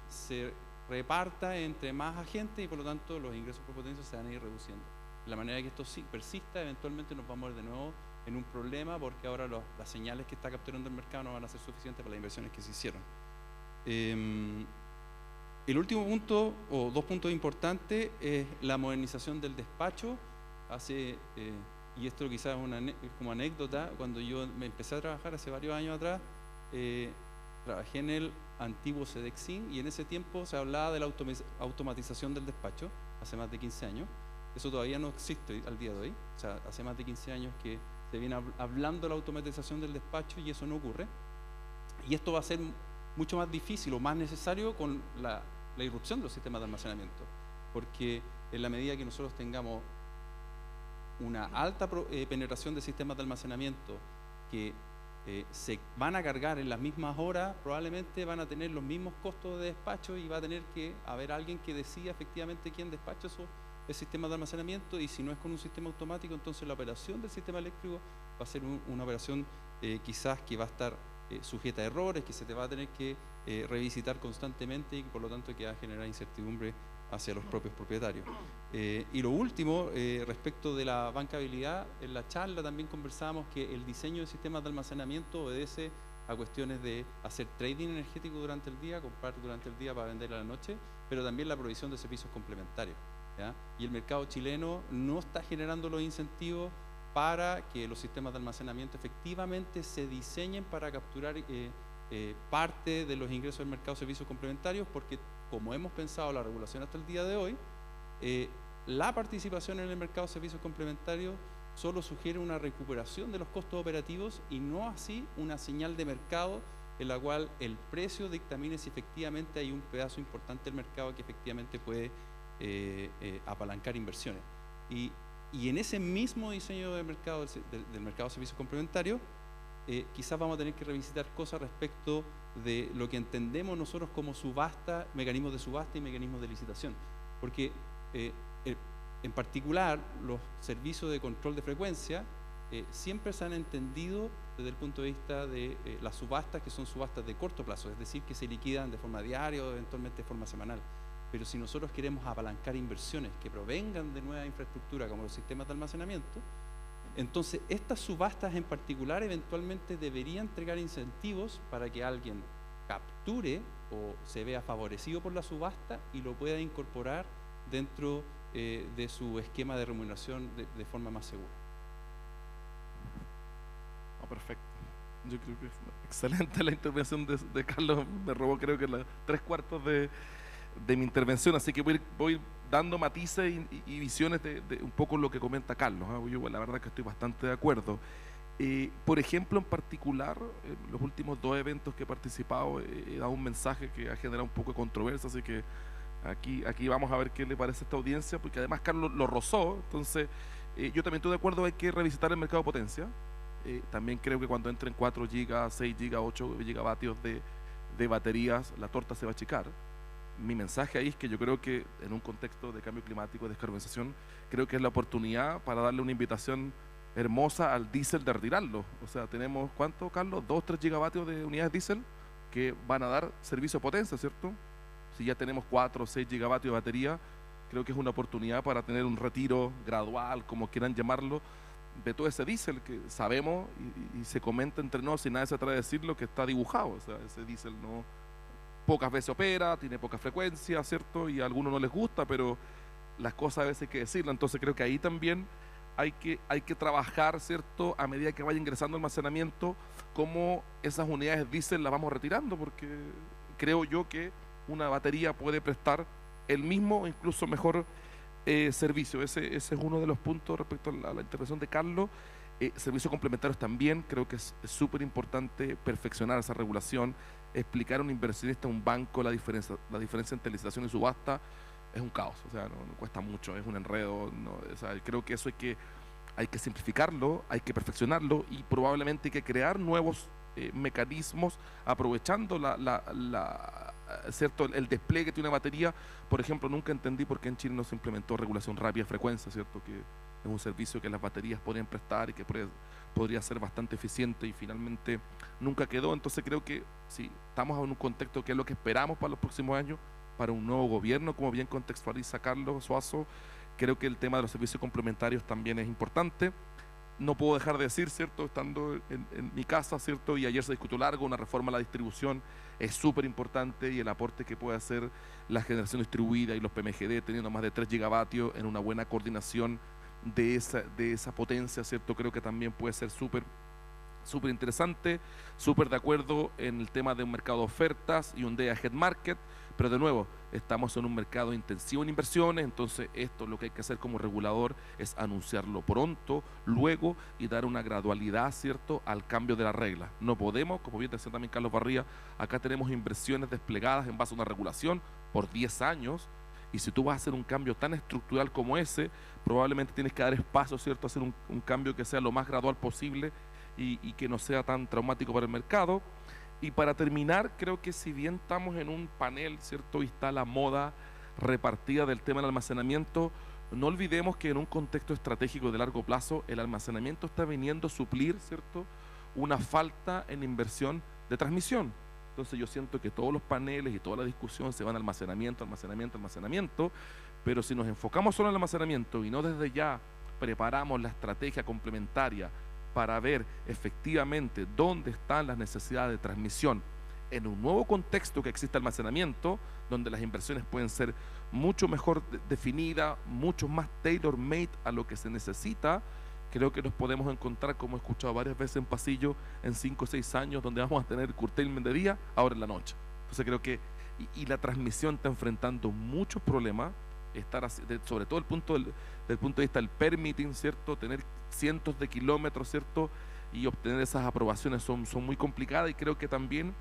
se reparta entre más agentes y por lo tanto los ingresos por potencia se van a ir reduciendo. De la manera que esto sí persista, eventualmente nos vamos a ver de nuevo en un problema porque ahora las señales que está capturando el mercado no van a ser suficientes para las inversiones que se hicieron. El último punto, o dos puntos importantes, es la modernización del despacho. Y esto quizás es como anécdota, cuando yo me empecé a trabajar hace varios años atrás, trabajé en el antiguo Sedexin y en ese tiempo se hablaba de la automatización del despacho, hace más de 15 años. Eso todavía no existe al día de hoy, o sea, hace más de 15 años que se viene hablando de la automatización del despacho y eso no ocurre. Y esto va a ser mucho más difícil o más necesario con la irrupción de los sistemas de almacenamiento, porque en la medida que nosotros tengamos una alta penetración de sistemas de almacenamiento que se van a cargar en las mismas horas, probablemente van a tener los mismos costos de despacho y va a tener que haber alguien que decida efectivamente quién despacha esos sistemas de almacenamiento, y si no es con un sistema automático, entonces la operación del sistema eléctrico va a ser una operación quizás que va a estar sujeta a errores, que se te va a tener que revisitar constantemente y por lo tanto que va a generar incertidumbre hacia los propios propietarios. Y lo último, respecto de la bancabilidad, en la charla también conversábamos que el diseño de sistemas de almacenamiento obedece a cuestiones de hacer trading energético durante el día, comprar durante el día para vender a la noche, pero también la provisión de servicios complementarios, ¿ya? Y el mercado chileno no está generando los incentivos para que los sistemas de almacenamiento efectivamente se diseñen para capturar parte de los ingresos del mercado de servicios complementarios, porque como hemos pensado la regulación hasta el día de hoy, la participación en el mercado de servicios complementarios solo sugiere una recuperación de los costos operativos y no así una señal de mercado en la cual el precio dictamine si efectivamente hay un pedazo importante del mercado que efectivamente puede apalancar inversiones. Y en ese mismo diseño del mercado de servicios complementarios, quizás vamos a tener que revisitar cosas respecto de lo que entendemos nosotros como subasta, mecanismos de subasta y mecanismos de licitación. Porque en particular los servicios de control de frecuencia siempre se han entendido desde el punto de vista de las subastas, que son subastas de corto plazo, es decir, que se liquidan de forma diaria o eventualmente de forma semanal. Pero si nosotros queremos apalancar inversiones que provengan de nueva infraestructura como los sistemas de almacenamiento, entonces estas subastas en particular eventualmente deberían entregar incentivos para que alguien capture o se vea favorecido por la subasta y lo pueda incorporar dentro de su esquema de remuneración de forma más segura. Perfecto. Yo creo que es excelente la intervención de Carlos. Me robó creo que las 3/4 de mi intervención, así que voy dando matices y visiones de un poco lo que comenta Carlos. Yo la verdad que estoy bastante de acuerdo. Por ejemplo, en particular, en los últimos 2 eventos que he participado, he dado un mensaje que ha generado un poco de controversia, así que aquí vamos a ver qué le parece a esta audiencia, porque además Carlos lo rozó. Entonces yo también estoy de acuerdo, hay que revisitar el mercado de potencia. También creo que cuando entren 4 GB, 6 GB, 8 gigavatios de baterías, la torta se va a achicar. Mi mensaje ahí es que yo creo que en un contexto de cambio climático, de descarbonización, creo que es la oportunidad para darle una invitación hermosa al diésel de retirarlo. O sea, tenemos, ¿cuánto, Carlos? 2, 3 gigavatios de unidades diésel que van a dar servicio de potencia, ¿cierto? Si ya tenemos 4 o 6 gigavatios de batería, creo que es una oportunidad para tener un retiro gradual, como quieran llamarlo, de todo ese diésel que sabemos y se comenta entre nosotros y nadie se atreve a decirlo, que está dibujado. O sea, ese diésel no pocas veces opera, tiene poca frecuencia, ¿cierto? Y a algunos no les gusta, pero las cosas a veces hay que decirlas. Entonces creo que ahí también hay que trabajar, ¿cierto? A medida que vaya ingresando almacenamiento, cómo esas unidades diésel las vamos retirando, porque creo yo que una batería puede prestar el mismo o incluso mejor servicio. Ese es uno de los puntos respecto a la intervención de Carlos. Servicios complementarios también, creo que es súper importante perfeccionar esa regulación, explicar a un inversionista, a un banco, la diferencia entre licitación y subasta es un caos, o sea, no cuesta mucho, es un enredo, o sea, creo que eso hay que simplificarlo, hay que perfeccionarlo y probablemente hay que crear nuevos mecanismos, aprovechando ¿cierto? El despliegue de una batería. Por ejemplo, nunca entendí por qué en Chile no se implementó regulación rápida de frecuencia, ¿cierto? Que es un servicio que las baterías podrían prestar y que podría ser bastante eficiente, y finalmente nunca quedó. Entonces creo que sí, estamos en un contexto que es lo que esperamos para los próximos años, para un nuevo gobierno, como bien contextualiza Carlos Suazo. Creo que el tema de los servicios complementarios también es importante. No puedo dejar de decir, ¿cierto? Estando en mi casa, ¿cierto? Y ayer se discutió largo, una reforma a la distribución es súper importante, y el aporte que puede hacer la generación distribuida y los PMGD teniendo más de 3 gigavatios en una buena coordinación de esa potencia, ¿cierto? Creo que también puede ser súper interesante, súper de acuerdo en el tema de un mercado de ofertas y un day ahead market, pero de nuevo, estamos en un mercado intensivo en inversiones. Entonces esto, lo que hay que hacer como regulador es anunciarlo pronto, luego, y dar una gradualidad, ¿cierto?, al cambio de la regla. No podemos, como bien decía también Carlos Barría, acá tenemos inversiones desplegadas en base a una regulación por 10 años, y si tú vas a hacer un cambio tan estructural como ese, probablemente tienes que dar espacio, ¿cierto?, a hacer un cambio que sea lo más gradual posible y que no sea tan traumático para el mercado. Y para terminar, creo que si bien estamos en un panel, ¿cierto?, y está la moda repartida del tema del almacenamiento, no olvidemos que en un contexto estratégico de largo plazo, el almacenamiento está viniendo a suplir, ¿cierto?, una falta en inversión de transmisión. Entonces yo siento que todos los paneles y toda la discusión se van a almacenamiento, pero si nos enfocamos solo en el almacenamiento y no desde ya preparamos la estrategia complementaria para ver efectivamente dónde están las necesidades de transmisión en un nuevo contexto que existe almacenamiento, donde las inversiones pueden ser mucho mejor definidas, mucho más tailor-made a lo que se necesita, creo que nos podemos encontrar, como he escuchado varias veces en pasillo, en 5 o 6 años, donde vamos a tener curtailment de día, ahora en la noche. Entonces creo que, y la transmisión está enfrentando muchos problemas, sobre todo del punto de vista del permitting, ¿cierto?, tener cientos de kilómetros, ¿cierto?, y obtener esas aprobaciones son muy complicadas, y creo que también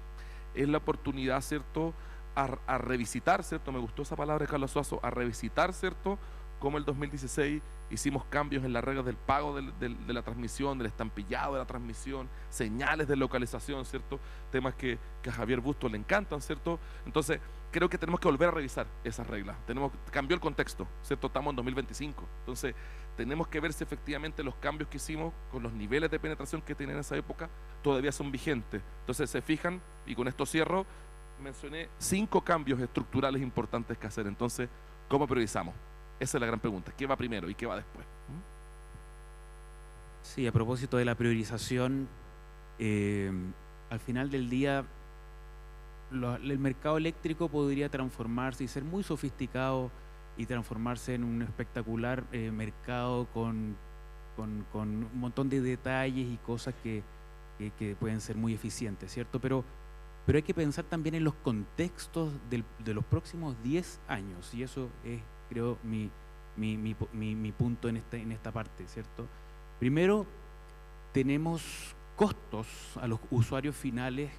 es la oportunidad, ¿cierto?, a revisitar, ¿cierto?, me gustó esa palabra de Carlos Suazo, a revisitar, ¿cierto?, como el 2016 hicimos cambios en las reglas del pago de la transmisión, del estampillado de la transmisión, señales de localización, ¿cierto?, temas que a Javier Busto le encantan, ¿cierto? Entonces creo que tenemos que volver a revisar esas reglas. Cambió el contexto, ¿cierto? Estamos en 2025, entonces tenemos que ver si efectivamente los cambios que hicimos con los niveles de penetración que tenían en esa época todavía son vigentes. Entonces se fijan, y con esto cierro, mencioné 5 cambios estructurales importantes que hacer. Entonces, ¿cómo priorizamos? Esa es la gran pregunta. ¿Qué va primero y qué va después? Sí, a propósito de la priorización, al final del día el mercado eléctrico podría transformarse y ser muy sofisticado y transformarse en un espectacular mercado con un montón de detalles y cosas que pueden ser muy eficientes, ¿cierto? Pero hay que pensar también en los contextos de los próximos 10 años, y eso es, creo, mi punto en esta parte, ¿cierto? Primero, tenemos costos a los usuarios finales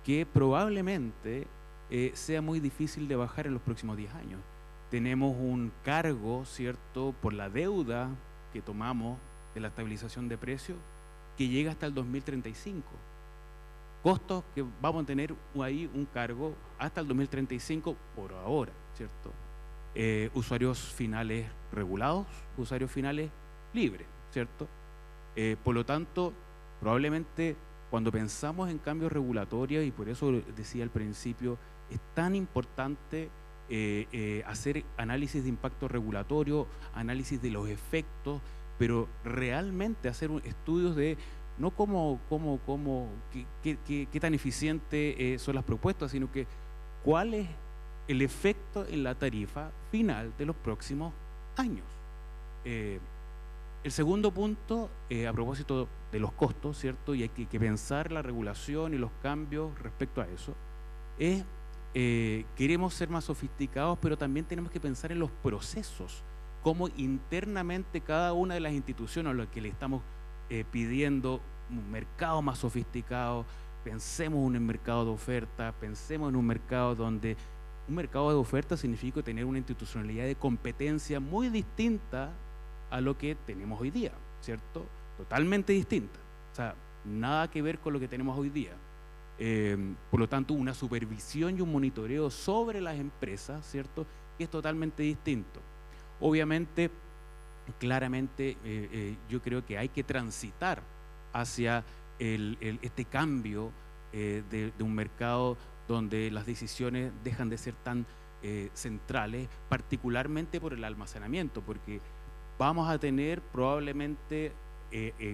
que probablemente sea muy difícil de bajar en los próximos 10 años. Tenemos un cargo, ¿cierto?, por la deuda que tomamos de la estabilización de precios que llega hasta el 2035. Costos que vamos a tener ahí un cargo hasta el 2035 por ahora, ¿cierto? Usuarios finales regulados, usuarios finales libres, ¿cierto? Por lo tanto, probablemente cuando pensamos en cambios regulatorios, y por eso decía al principio, es tan importante hacer análisis de impacto regulatorio, análisis de los efectos, pero realmente hacer estudios de no qué tan eficiente son las propuestas, sino que cuál es el efecto en la tarifa final de los próximos años. El segundo punto, a propósito de los costos, ¿cierto?, y hay que pensar la regulación y los cambios respecto a eso, es queremos ser más sofisticados, pero también tenemos que pensar en los procesos, cómo internamente cada una de las instituciones a las que le estamos pidiendo un mercado más sofisticado, pensemos en un mercado de oferta, pensemos en un mercado donde un mercado de oferta significa tener una institucionalidad de competencia muy distinta a lo que tenemos hoy día, ¿cierto? Totalmente distinta. O sea, nada que ver con lo que tenemos hoy día. Por lo tanto, una supervisión y un monitoreo sobre las empresas, ¿cierto?, que es totalmente distinto. Obviamente, claramente, yo creo que hay que transitar hacia este cambio de un mercado donde las decisiones dejan de ser tan centrales, particularmente por el almacenamiento, porque vamos a tener probablemente,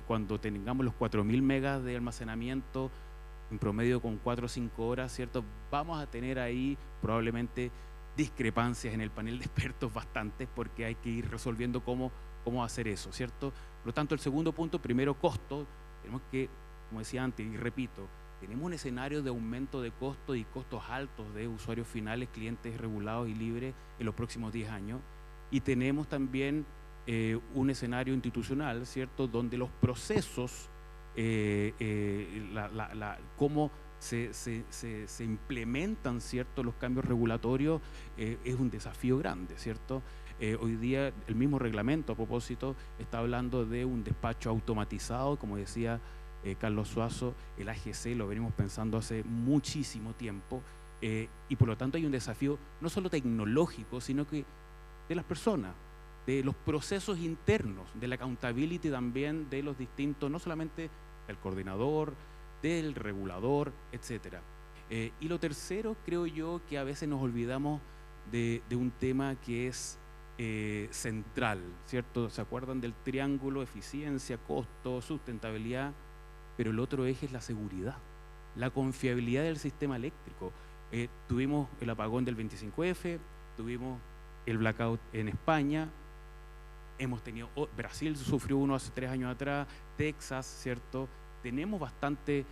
cuando tengamos los 4.000 megas de almacenamiento, en promedio con 4 o 5 horas, ¿cierto?, vamos a tener ahí probablemente discrepancias en el panel de expertos bastantes, porque hay que ir resolviendo cómo hacer eso, ¿cierto? Por lo tanto, el segundo punto, primero, costo. Tenemos que, como decía antes y repito, tenemos un escenario de aumento de costos y costos altos de usuarios finales, clientes regulados y libres en los próximos 10 años. Y tenemos también un escenario institucional, ¿cierto?, donde los procesos, cómo se implementan, ¿cierto?, los cambios regulatorios, es un desafío grande, ¿cierto? Hoy día el mismo reglamento, a propósito, está hablando de un despacho automatizado, como decía Carlos Suazo, el AGC lo venimos pensando hace muchísimo tiempo, y por lo tanto hay un desafío no solo tecnológico, sino que de las personas, de los procesos internos, de la accountability también de los distintos, no solamente del coordinador, del regulador, etcétera. Y lo tercero, creo yo, que a veces nos olvidamos de un tema que es central, ¿cierto? ¿Se acuerdan del triángulo? Eficiencia, costo, sustentabilidad, pero el otro eje es la seguridad, la confiabilidad del sistema eléctrico. Tuvimos el apagón del 25F, tuvimos el blackout en España, hemos tenido, Brasil sufrió uno hace 3 años atrás, Texas, ¿cierto? Tenemos bastante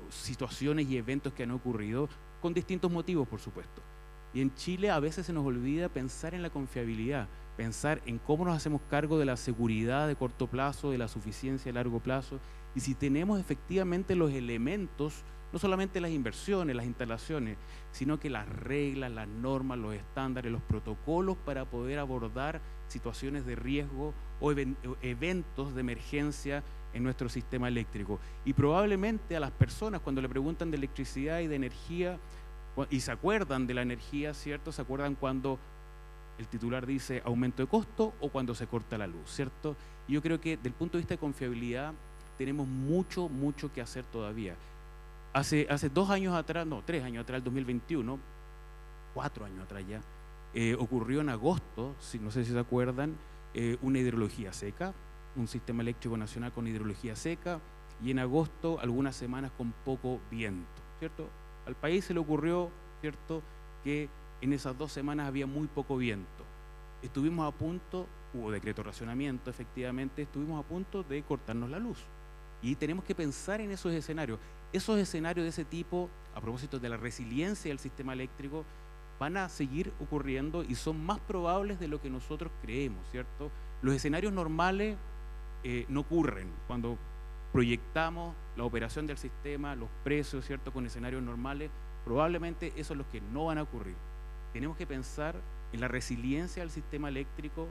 situaciones y eventos que han ocurrido con distintos motivos, por supuesto. Y en Chile a veces se nos olvida pensar en la confiabilidad, pensar en cómo nos hacemos cargo de la seguridad de corto plazo, de la suficiencia de largo plazo, y si tenemos efectivamente los elementos, no solamente las inversiones, las instalaciones, sino que las reglas, las normas, los estándares, los protocolos para poder abordar situaciones de riesgo o eventos de emergencia en nuestro sistema eléctrico. Y probablemente a las personas, cuando le preguntan de electricidad y de energía, y se acuerdan de la energía, ¿cierto? Se acuerdan cuando el titular dice aumento de costo o cuando se corta la luz, ¿cierto? Y yo creo que desde el punto de vista de confiabilidad tenemos mucho que hacer todavía. Hace 2 años atrás, no, 3 años atrás, el 2021, 4 años atrás ya, ocurrió en agosto, no sé si se acuerdan, una hidrología seca, un sistema eléctrico nacional con hidrología seca, y en agosto algunas semanas con poco viento, ¿cierto? Al país se le ocurrió, ¿cierto?, que en esas 2 semanas había muy poco viento. Estuvimos a punto, hubo decreto de racionamiento, efectivamente, estuvimos a punto de cortarnos la luz. Y tenemos que pensar en esos escenarios. Esos escenarios de ese tipo, a propósito de la resiliencia del sistema eléctrico, van a seguir ocurriendo y son más probables de lo que nosotros creemos, ¿cierto? Los escenarios normales no ocurren cuando proyectamos la operación del sistema, los precios, ¿cierto?, con escenarios normales. Probablemente esos son los que no van a ocurrir. Tenemos que pensar en la resiliencia del sistema eléctrico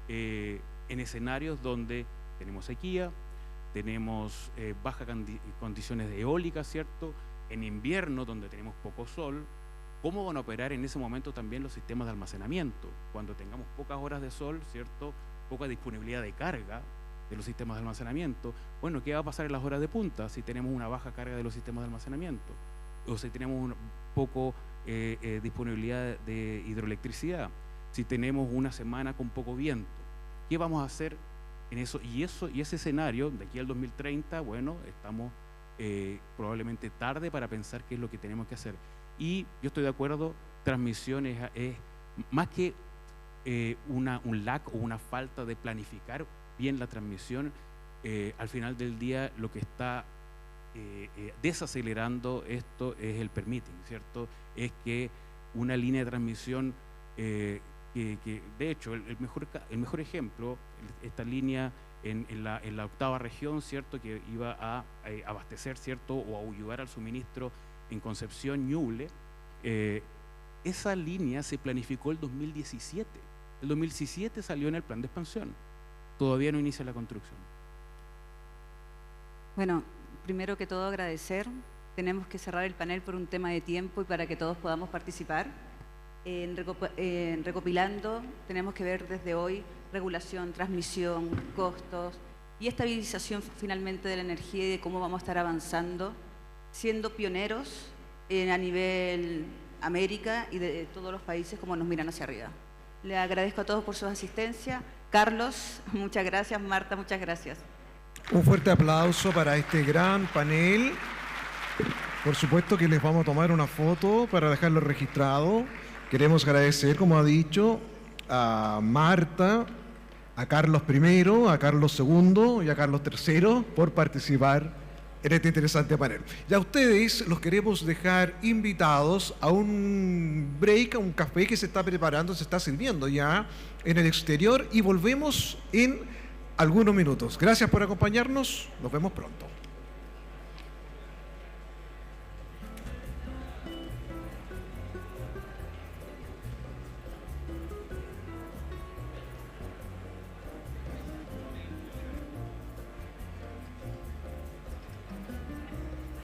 en escenarios donde tenemos sequía, tenemos bajas condiciones eólicas, ¿cierto?, en invierno donde tenemos poco sol. ¿Cómo van a operar en ese momento también los sistemas de almacenamiento? Cuando tengamos pocas horas de sol, ¿cierto?, poca disponibilidad de carga de los sistemas de almacenamiento. Bueno, ¿qué va a pasar en las horas de punta si tenemos una baja carga de los sistemas de almacenamiento? O si tenemos un poco disponibilidad de hidroelectricidad, si tenemos una semana con poco viento. ¿Qué vamos a hacer en eso? Y ese escenario, de aquí al 2030, bueno, estamos probablemente tarde para pensar qué es lo que tenemos que hacer. Y yo estoy de acuerdo, transmisión es más que un lag o una falta de planificar bien la transmisión, al final del día lo que está desacelerando esto es el permitting, ¿cierto? Es que una línea de transmisión que de hecho el mejor ejemplo, esta línea en la 8ª región, ¿cierto?, que iba a abastecer, ¿cierto?, o a ayudar al suministro en Concepción, Ñuble, esa línea se planificó el 2017. El 2017 salió en el plan de expansión. Todavía no inicia la construcción. Bueno, primero que todo agradecer. Tenemos que cerrar el panel por un tema de tiempo y para que todos podamos participar. Recopilando, tenemos que ver desde hoy regulación, transmisión, costos y estabilización finalmente de la energía y de cómo vamos a estar avanzando, siendo pioneros a nivel América y de todos los países como nos miran hacia arriba. Le agradezco a todos por su asistencia. Carlos, muchas gracias. Marta, muchas gracias. Un fuerte aplauso para este gran panel. Por supuesto que les vamos a tomar una foto para dejarlo registrado. Queremos agradecer, como ha dicho, a Marta, a Carlos I, a Carlos II y a Carlos III por participar en este interesante panel. Y a ustedes los queremos dejar invitados a un break, a un café que se está preparando, se está sirviendo ya en el exterior y volvemos en algunos minutos. Gracias por acompañarnos, nos vemos pronto.